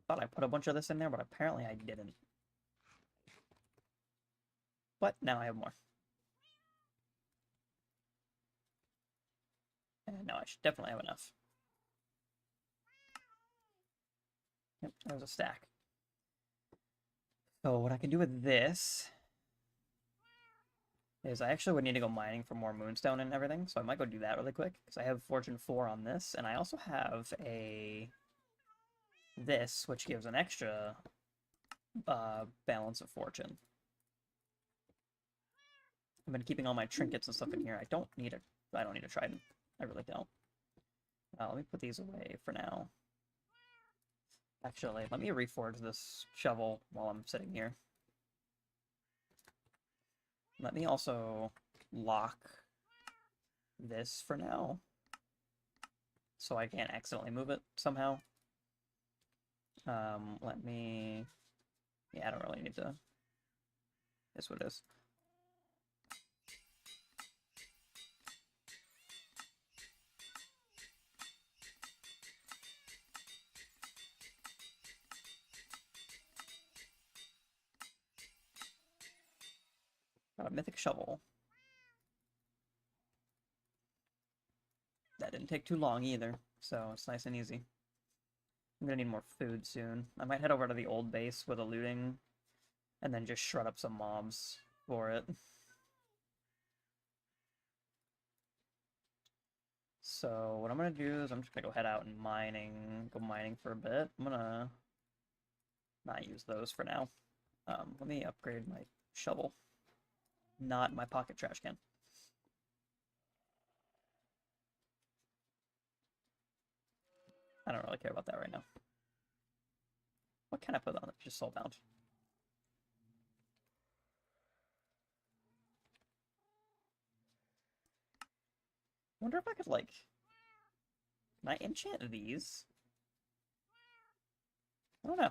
Thought I put a bunch of this in there, but apparently I didn't. But now I have more. no, I should definitely have enough. Yep, there's a stack. So what I can do with this is I actually would need to go mining for more moonstone and everything, so I might go do that really quick, because I have Fortune 4 on this, and I also have this, which gives an extra balance of fortune. I've been keeping all my trinkets and stuff in here. I don't need a trident. I really don't. Let me put these away for now. Actually, let me reforge this shovel while I'm sitting here. Let me also lock this for now, so I can't accidentally move it somehow. Let me... Yeah, I don't really need to... That's what it is. Got a mythic shovel. That didn't take too long either, so it's nice and easy. I'm gonna need more food soon. I might head over to the old base with a looting, and then just shred up some mobs for it. So what I'm gonna do is I'm just gonna go head out and go mining for a bit. I'm gonna not use those for now. Let me upgrade my shovel, not my pocket trash can. I don't really care about that right now. What can I put on it? Just soulbound. I wonder if I could, like... Can I enchant these? I don't know.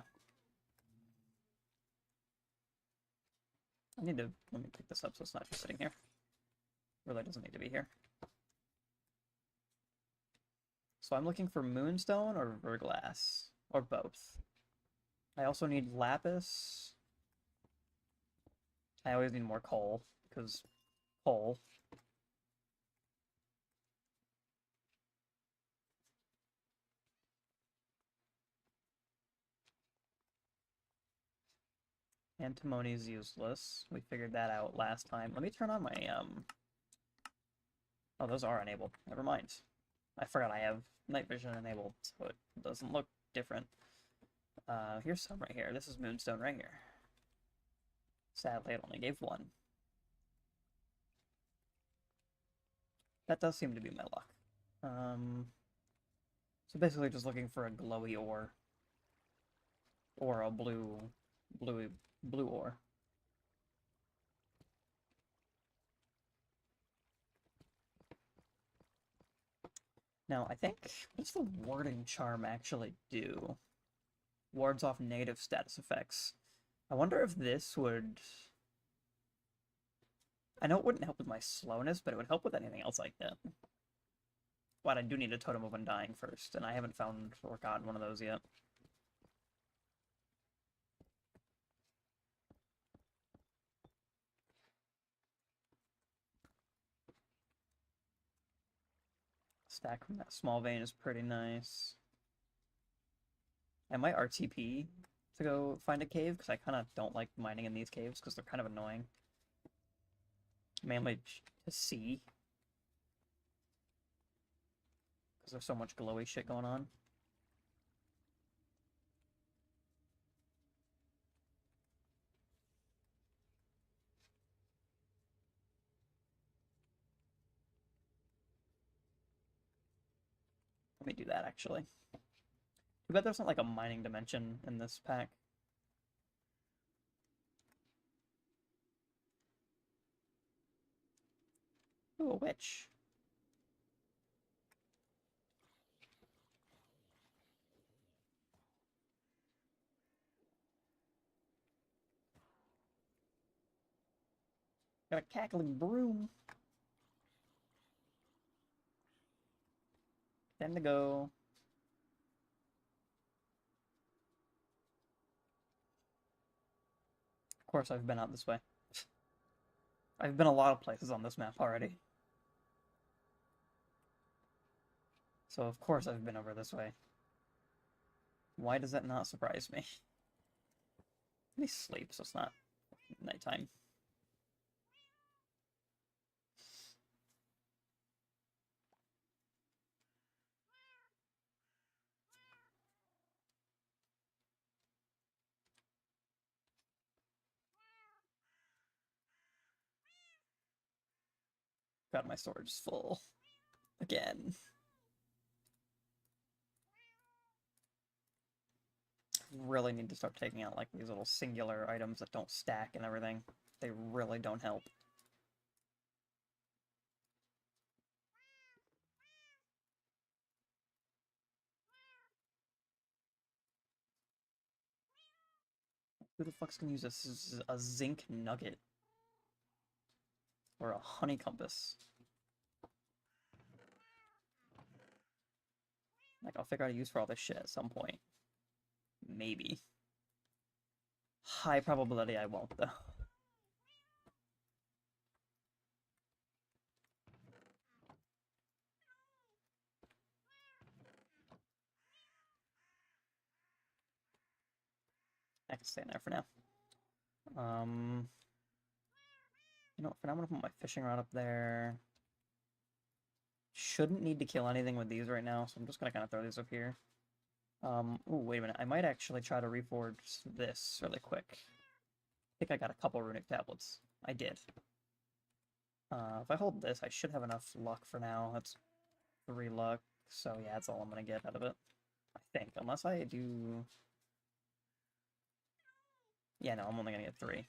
Let me pick this up so it's not just sitting here. Really doesn't need to be here. So I'm looking for moonstone or verglass, or both. I also need lapis. I always need more coal, because coal. Antimony is useless. We figured that out last time. Let me turn on my, Oh, those are enabled. Never mind. I forgot I have night vision enabled, so it doesn't look different. Here's some right here. This is moonstone right here. Sadly, it only gave one. That does seem to be my luck. So basically just looking for a glowy ore. Or a blue ore. Now, I think, what does the warding charm actually do? Wards off negative status effects. I wonder if this would... I know it wouldn't help with my slowness, but it would help with anything else like that. But I do need a totem of undying first, and I haven't found or gotten one of those yet. Stack from that small vein is pretty nice. I might RTP to go find a cave, because I kind of don't like mining in these caves, because they're kind of annoying. Mainly to see. Because there's so much glowy shit going on. Let me do that, actually. Too bad there's not, like, a mining dimension in this pack. Ooh, a witch. Got a cackling broom. Time to go. Of course, I've been out this way. I've been a lot of places on this map already. So of course I've been over this way. Why does that not surprise me? Let me sleep so it's not nighttime. God, my storage is full. Again. Really need to start taking out like these little singular items that don't stack and everything. They really don't help. Who the fuck's gonna use this? This is a zinc nugget. Or a honey compass. Like, I'll figure out a use for all this shit at some point. Maybe. High probability I won't, though. I can stay in there for now. You know, for now I'm gonna put my fishing rod up there. Shouldn't need to kill anything with these right now, so I'm just gonna kind of throw these up here. Ooh, wait a minute. I might actually try to reforge this really quick. I think I got a couple runic tablets. I did. If I hold this, I should have enough luck for now. That's 3 luck, so yeah, that's all I'm gonna get out of it. I think, unless I do... Yeah, no, I'm only gonna get 3.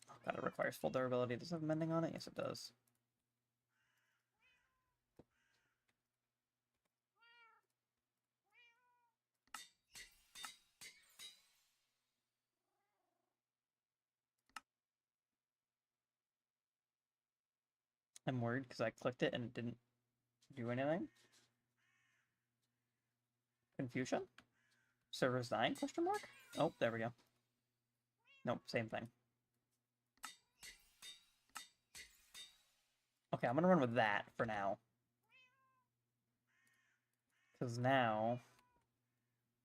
Oh god, it requires full durability. Does it have mending on it? Yes, it does. I'm worried because I clicked it and it didn't do anything. Confusion? Server's dying? Question mark? Oh, there we go. Nope, same thing. Okay, I'm gonna run with that for now. Because now,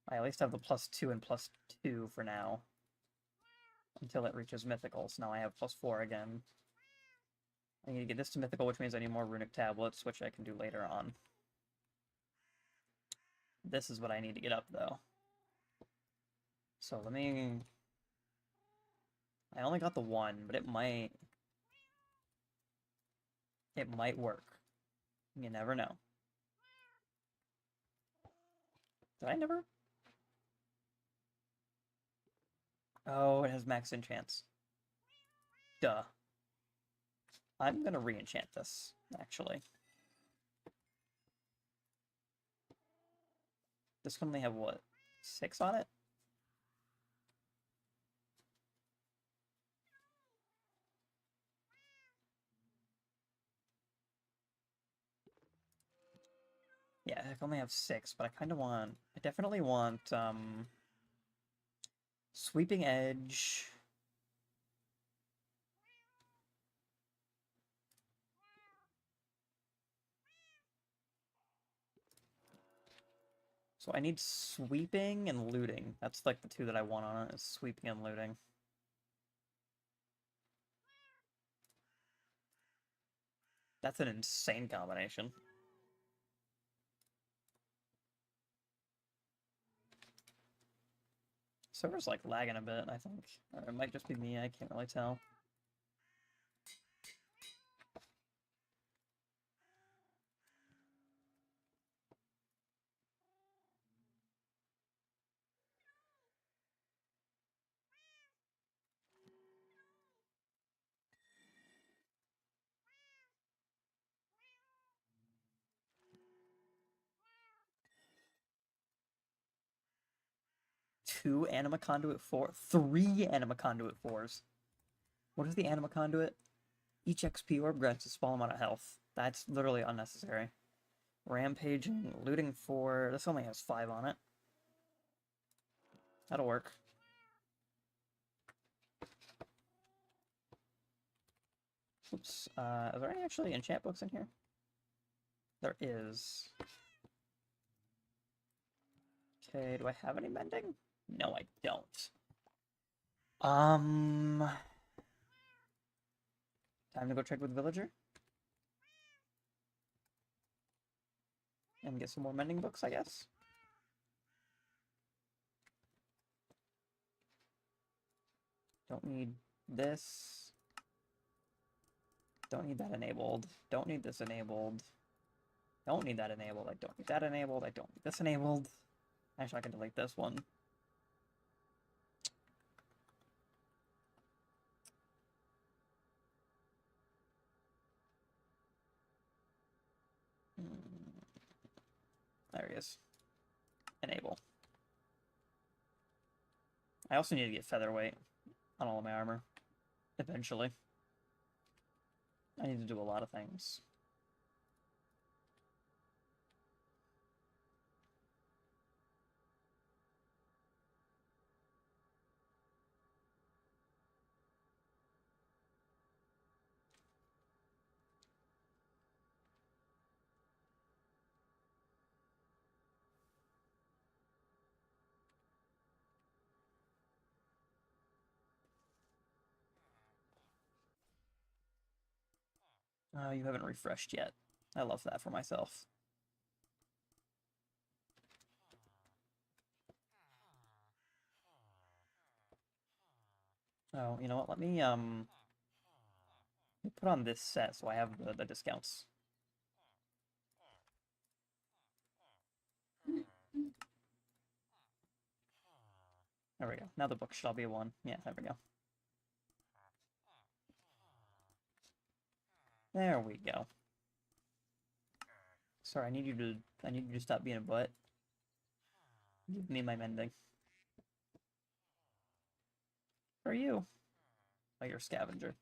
I at least have the +2 and +2 for now. Until it reaches mythical, so now I have +4 again. I need to get this to mythical, which means I need more runic tablets, which I can do later on. This is what I need to get up, though. So let me... I only got the 1, but it might... It might work. You never know. Did I never? Oh, it has max enchants. Duh. I'm gonna re-enchant this, actually. This can only have, what, 6 on it? Yeah, I can only have 6, but I kind of want... I definitely want, Sweeping Edge... So I need sweeping and looting. That's like the 2 that I want on it, is sweeping and looting. That's an insane combination. Server's like lagging a bit, I think. Or it might just be me, I can't really tell. Two Anima Conduit 4? 3 Anima Conduit 4s. What is the Anima Conduit? Each XP orb grants a small amount of health. That's literally unnecessary. Rampaging, looting 4. This only has 5 on it. That'll work. Oops. Are there any actually enchant books in here? There is. Okay, do I have any mending? No, I don't. Time to go check with Villager. And get some more mending books, I guess. Don't need this. Don't need that enabled. Don't need this enabled. Don't need that enabled. I don't need that enabled. I don't need this enabled. Actually, I can delete this one. There he is. Enable. I also need to get featherweight on all of my armor. Eventually. I need to do a lot of things. Oh, you haven't refreshed yet. I love that for myself. Oh, you know what? Let me put on this set so I have the discounts. There we go. Now the book should all be one. Yeah, there we go. There we go. Sorry, I need you to stop being a butt. Give me my mending. For you. Oh, you're a scavenger.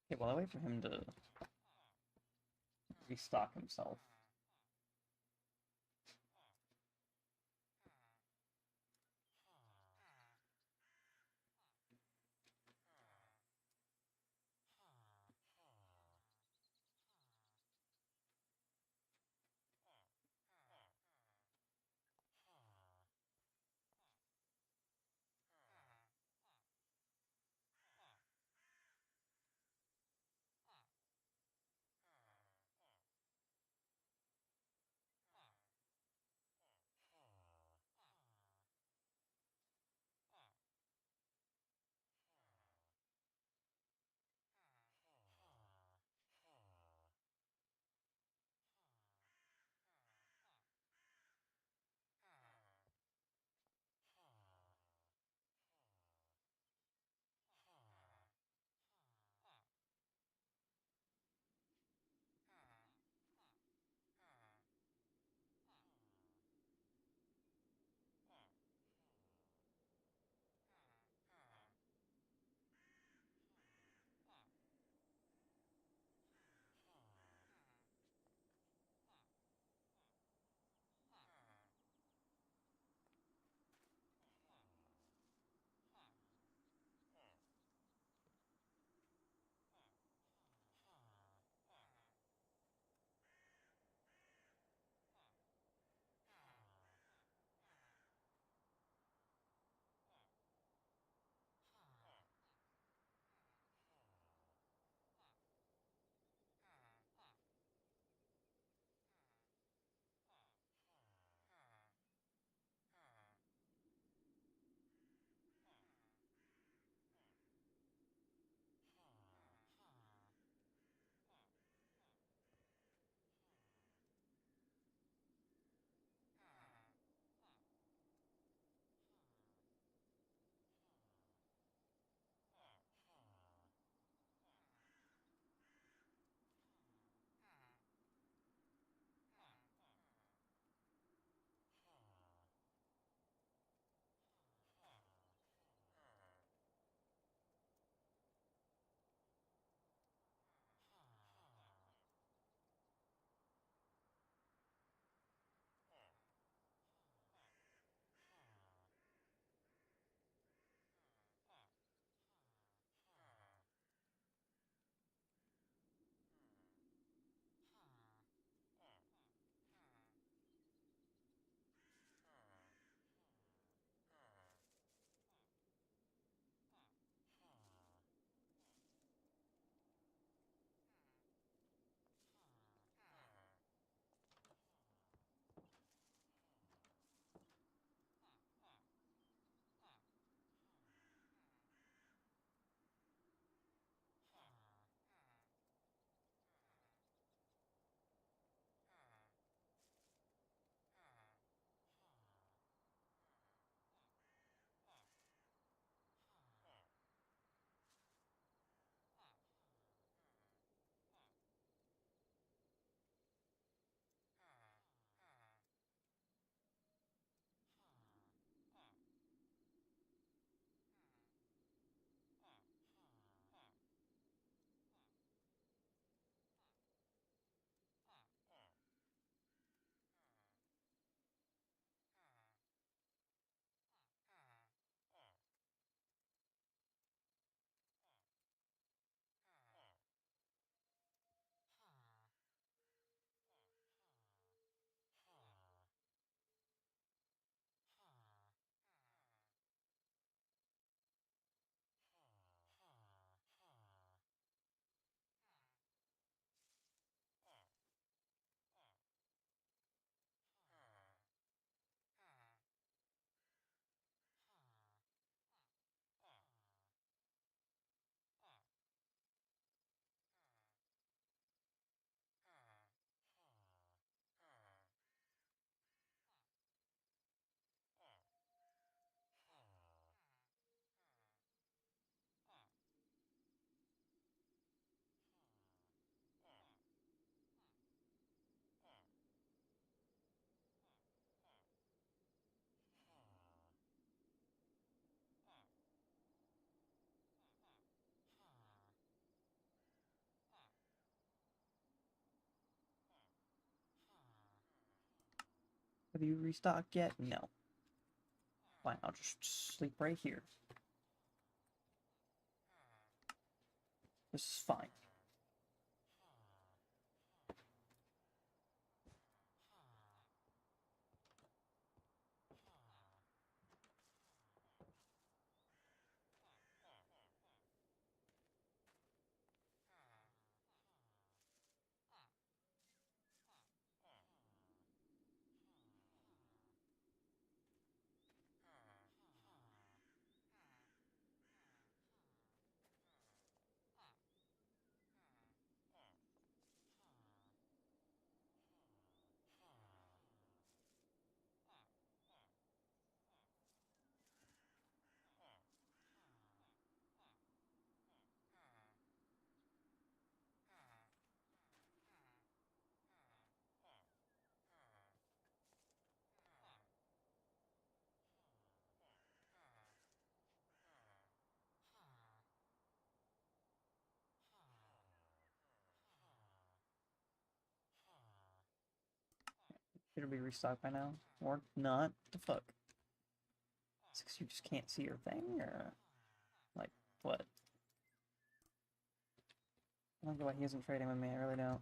Okay, well I wait for him to restock himself. Have you restocked yet? No. Fine, I'll just sleep right here. This is fine. Should be restocked by now. Or not. What the fuck? It's 'cause you just can't see your thing, or... Like, what? I don't know why he isn't trading with me, I really don't.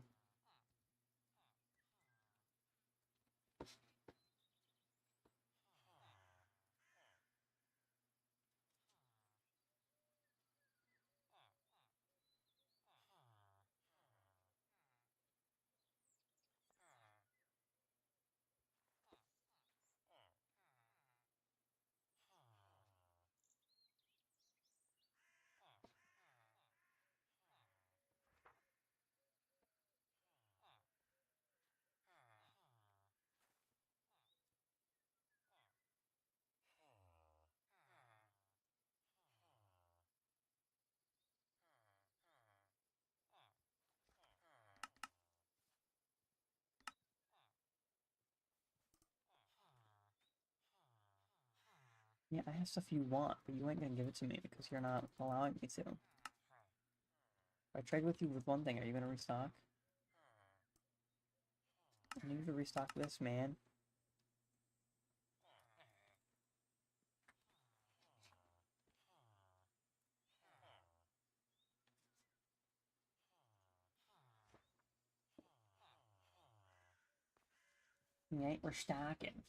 Yeah, I have stuff you want, but you ain't gonna give it to me because you're not allowing me to. If I trade with you with one thing, are you gonna restock? I need you to restock this, man. You ain't restocking.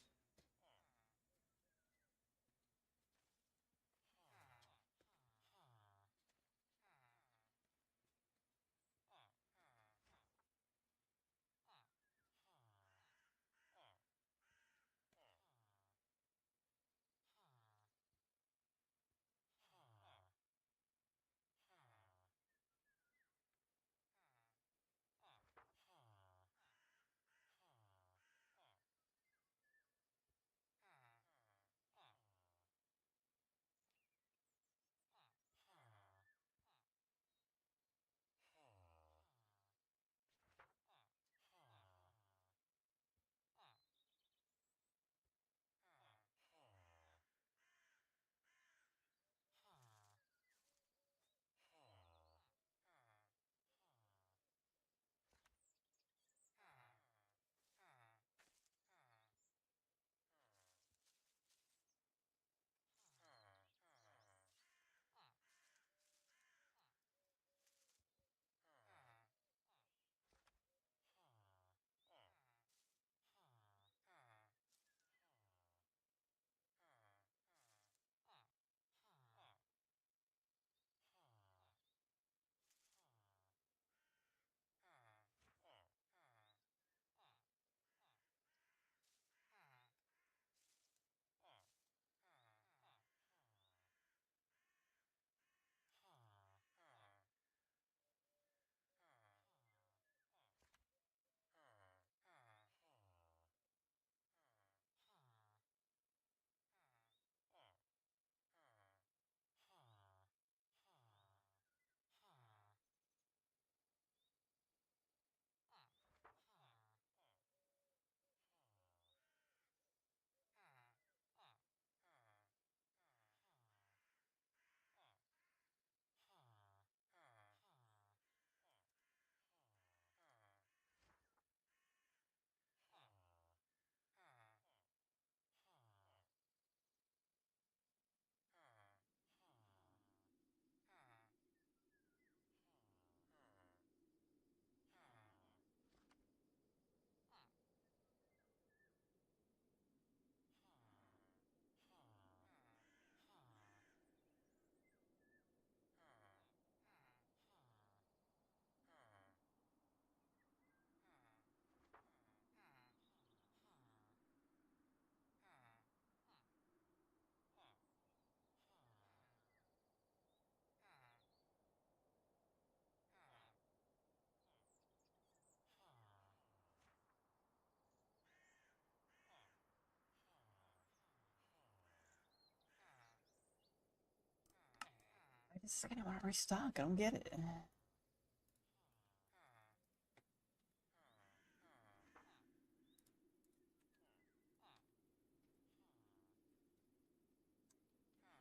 This is gonna want to restock. I don't get it.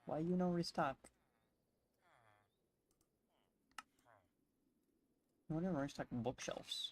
Why you no restock? I want to restock bookshelves.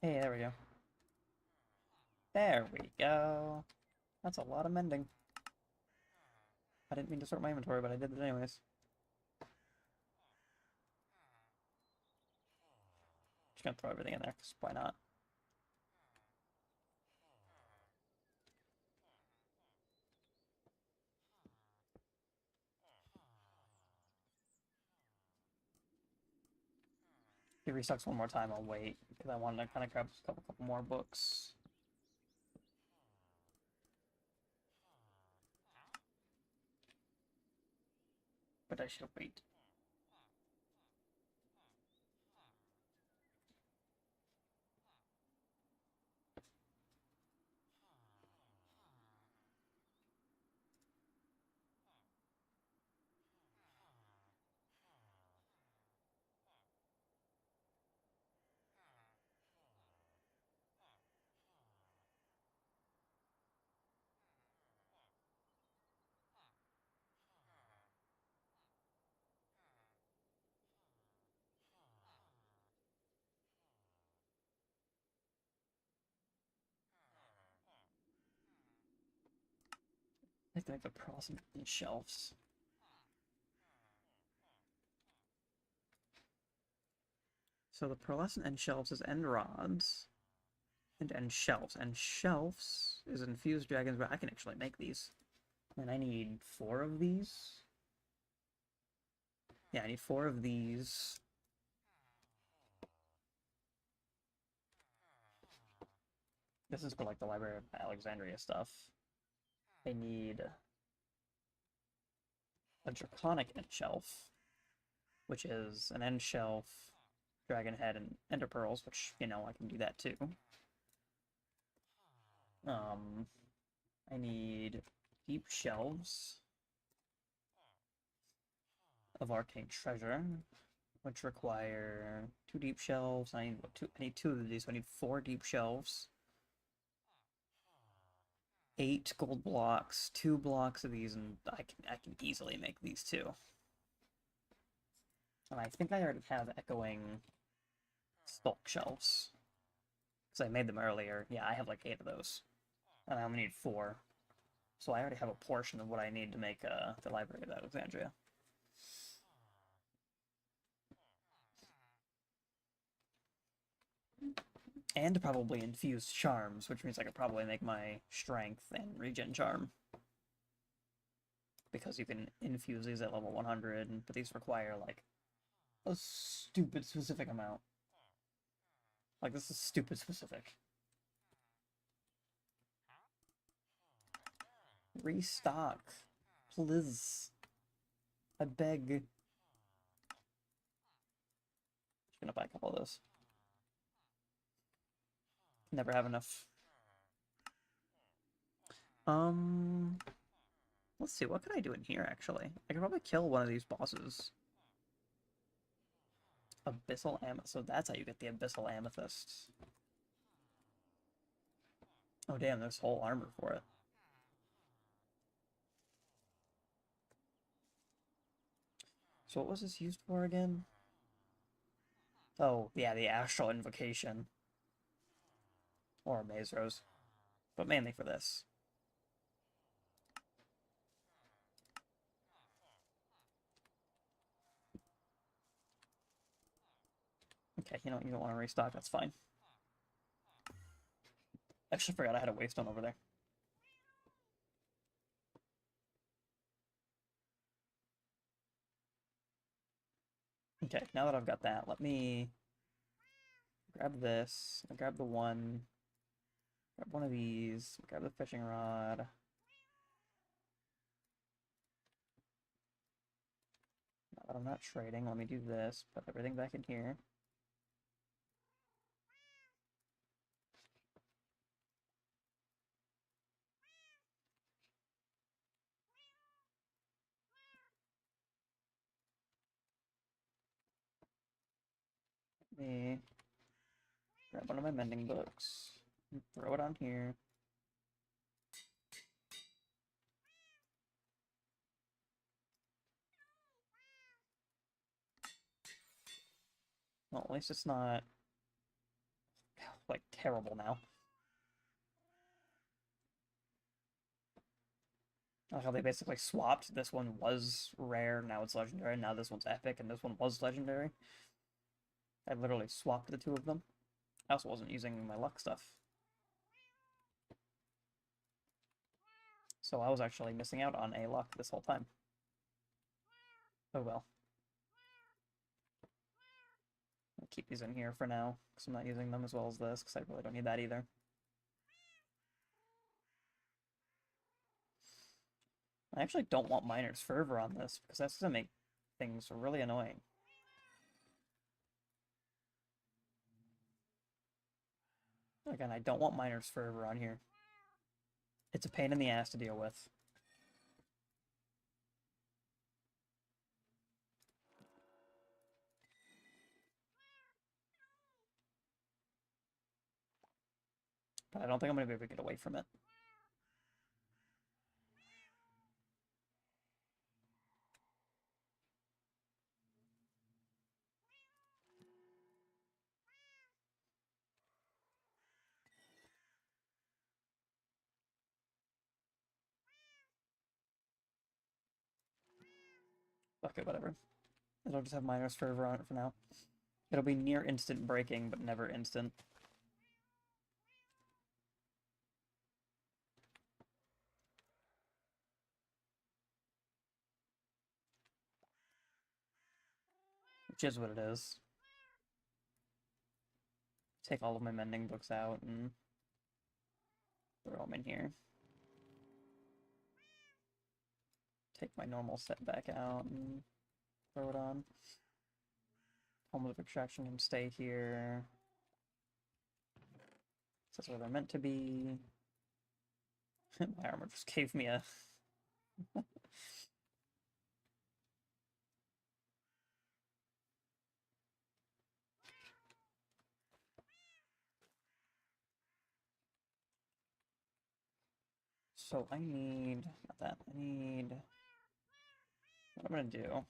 Hey, there we go. There we go. That's a lot of mending. I didn't mean to sort my inventory, but I did it anyways. Just gonna throw everything in there, because why not? If he restocks one more time, I'll wait, because I wanted to kind of grab a couple more books. But I should wait. I have to make the process in shelves. So the pearlescent end shelves is end rods and end shelves. And shelves is infused dragons, but I can actually make these. And I need 4 of these. Yeah, I need 4 of these. This is for like the Library of Alexandria stuff. I need a draconic end shelf, which is an end shelf, dragon head, and ender pearls, which, you know, I can do that too. I need deep shelves of arcane treasure, which require 2 deep shelves. I need 2 of these, so I need 4 deep shelves. 8 gold blocks, 2 blocks of these, and I can easily make these too. And I think I already have echoing stalk shelves. Because I made them earlier. Yeah, I have like 8 of those. And I only need 4. So I already have a portion of what I need to make the Library of Alexandria. And probably infused charms, which means I could probably make my strength and regen charm. Because you can infuse these at level 100, but these require like a stupid specific amount. Like, this is stupid specific. Restock. Please. I beg. Just gonna buy a couple of those. Never have enough. Let's see, what can I do in here, actually? I could probably kill one of these bosses. Abyssal Amethyst. So that's how you get the Abyssal Amethyst. Oh, damn, there's whole armor for it. So what was this used for again? Oh, yeah, the Astral Invocation. Or a Maze Rose. But mainly for this. Okay, you know, you don't want to restock, that's fine. Actually forgot I had a Waystone over there. Okay, now that I've got that, let me grab this. I'll grab the one. Grab one of these. Grab the fishing rod. Now that I'm not trading, let me do this. Put everything back in here. Let me grab one of my mending books. And throw it on here. Well, at least it's not like terrible now. I like how they basically swapped. This one was rare, now it's legendary. Now this one's epic, and this one was legendary. I literally swapped the two of them. I also wasn't using my luck stuff. So I was actually missing out on a luck this whole time. Oh well. I'll keep these in here for now, because I'm not using them as well as this, because I really don't need that either. I actually don't want Miner's Fervor on this, because that's going to make things really annoying. Again, I don't want Miner's Fervor on here. It's a pain in the ass to deal with. But I don't think I'm going to be able to get away from it. Okay, whatever. It'll just have Miner's Fervor on it for now. It'll be near instant breaking, but never instant. Which is what it is. Take all of my mending books out and throw them in here. Take my normal set back out and throw it on. Helmet of Extraction can stay here. That's where they're meant to be. My armor just gave me a... So I need... Not that. I need... What I'm going to do...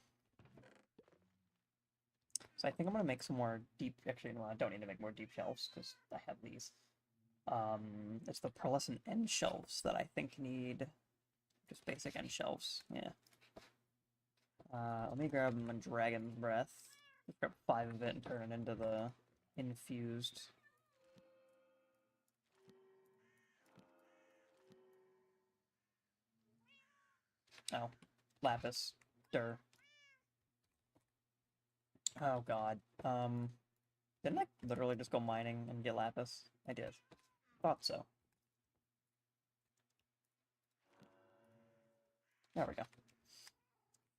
So I think I'm going to make some more deep... Actually, no, I don't need to make more deep shelves, because I have these. It's the pearlescent end shelves that I think need... Just basic end shelves, yeah. Let me grab my Dragon's Breath. Let's grab 5 of it and turn it into the infused. Oh, Lapis. Dur. Oh god. Didn't I literally just go mining and get Lapis? I did. Thought so. There we go.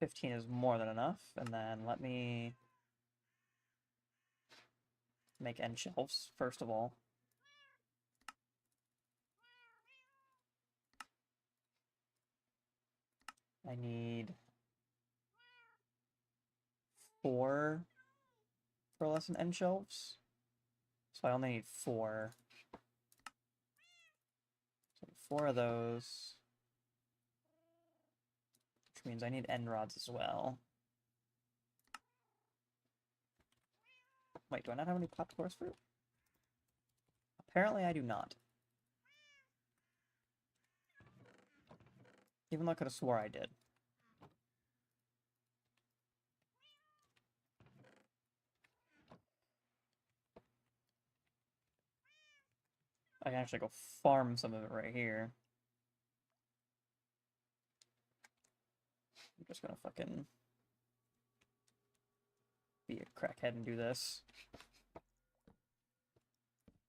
15 is more than enough, and then let me make end shelves, first of all. I need 4 pearlescent end shelves. So I only need 4. So 4 of those. Which means I need end rods as well. Wait, do I not have any popped course fruit? Apparently I do not. Even though I could have swore I did. I can actually go farm some of it right here. I'm just gonna fucking be a crackhead and do this.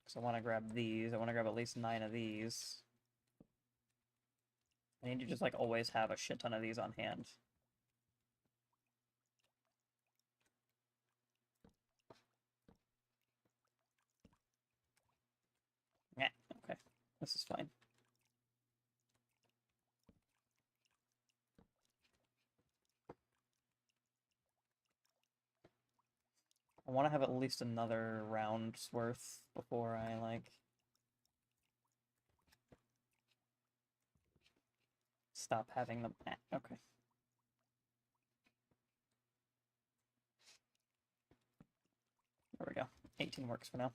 Because I want to grab these. I want to grab at least 9 of these. I need to just, like, always have a shit ton of these on hand. Yeah, okay. This is fine. I want to have at least another round's worth before I, like, stop having them. Okay. There we go. 18 works for now.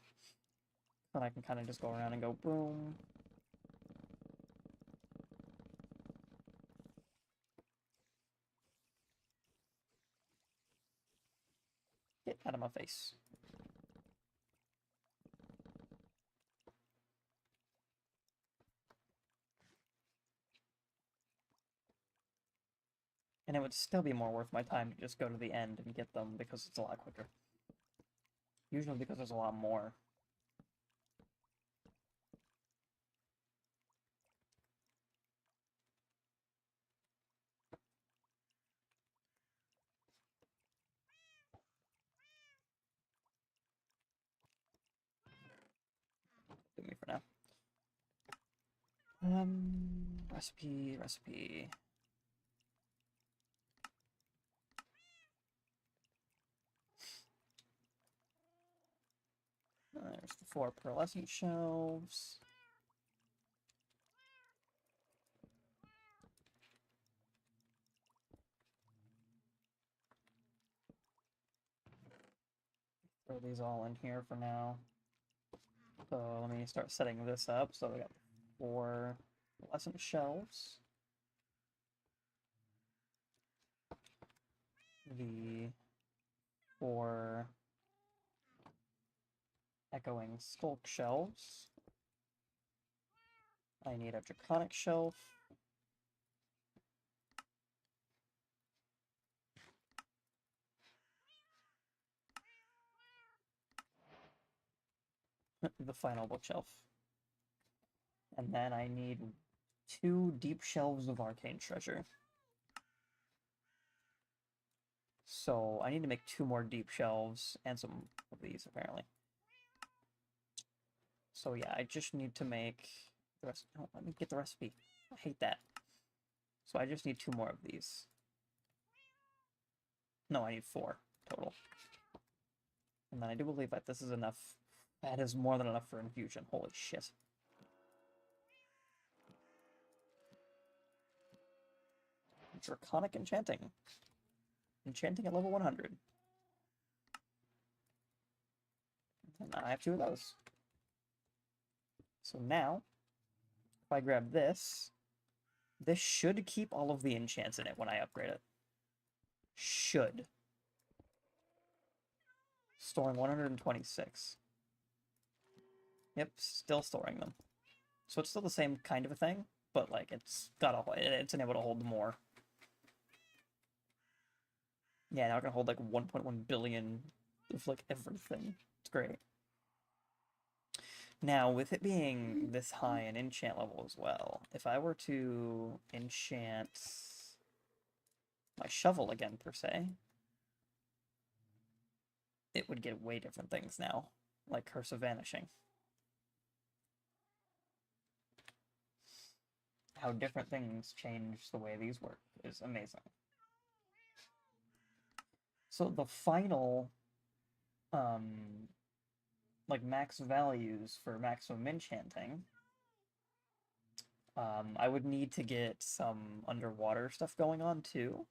Then I can kind of just go around and go boom. Get out of my face. And it would still be more worth my time to just go to the end and get them because it's a lot quicker. Usually because there's a lot more. Do me for now. Recipe. There's the 4 pearlescent shelves. Throw these all in here for now. So let me start setting this up. So we got 4 pearlescent shelves. The 4 echoing skulk shelves. I need a draconic shelf. The final bookshelf. And then I need 2 deep shelves of arcane treasure. So I need to make 2 more deep shelves and some of these, apparently. So yeah, I just need to make the rest. No, let me get the recipe. I hate that. So I just need 2 more of these. No, I need 4 total. And then I do believe that this is enough. That is more than enough for infusion. Holy shit. Draconic enchanting. Enchanting at level 100. And I have 2 of those. So now, if I grab this, this should keep all of the enchants in it when I upgrade it. Should. Storing 126. Yep, still storing them. So it's still the same kind of a thing, but like it's enabled to hold more. Yeah, now I can hold like 1.1 billion of like everything. It's great. Now, with it being this high in enchant level as well, if I were to enchant my shovel again, per se, it would get way different things now, like Curse of Vanishing. How different things change the way these work is amazing. So the final, like max values for maximum enchanting, I would need to get some underwater stuff going on too.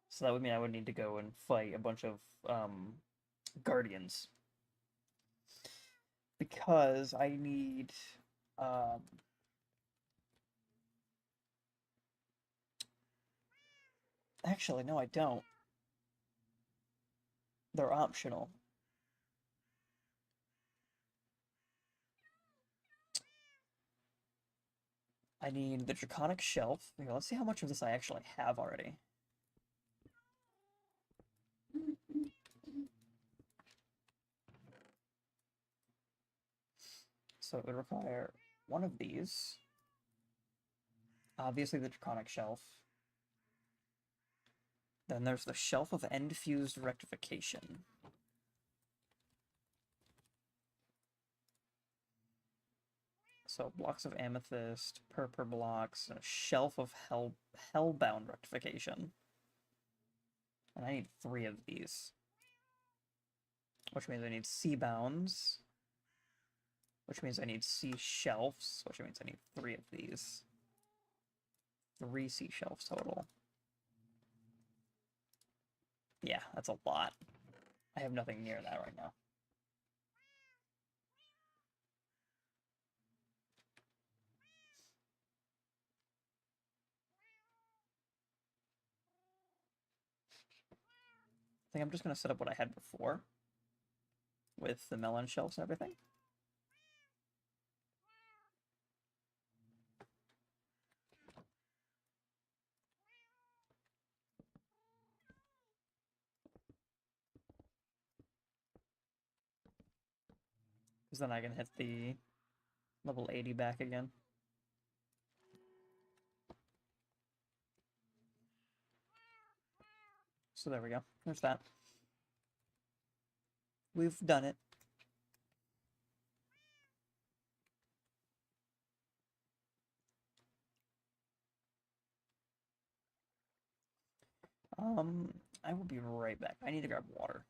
So that would mean I would need to go and fight a bunch of Guardians. Because I need... Actually, no, I don't. They're optional. I need the Draconic Shelf. Here, let's see how much of this I actually have already. So it would require one of these. Obviously the Draconic Shelf. Then there's the Shelf of End-Fused Rectification. So blocks of Amethyst, purple blocks, and a Shelf of Hellbound Rectification. And I need 3 of these. Which means I need Sea Bounds. Which means I need Sea Shelves. Which means I need 3 of these. 3 Sea Shelves total. Yeah, that's a lot. I have nothing near that right now. I think I'm just going to set up what I had before with the melon shelves and everything. Because then I can hit the level 80 back again. So there we go. There's that. We've done it. I will be right back. I need to grab water.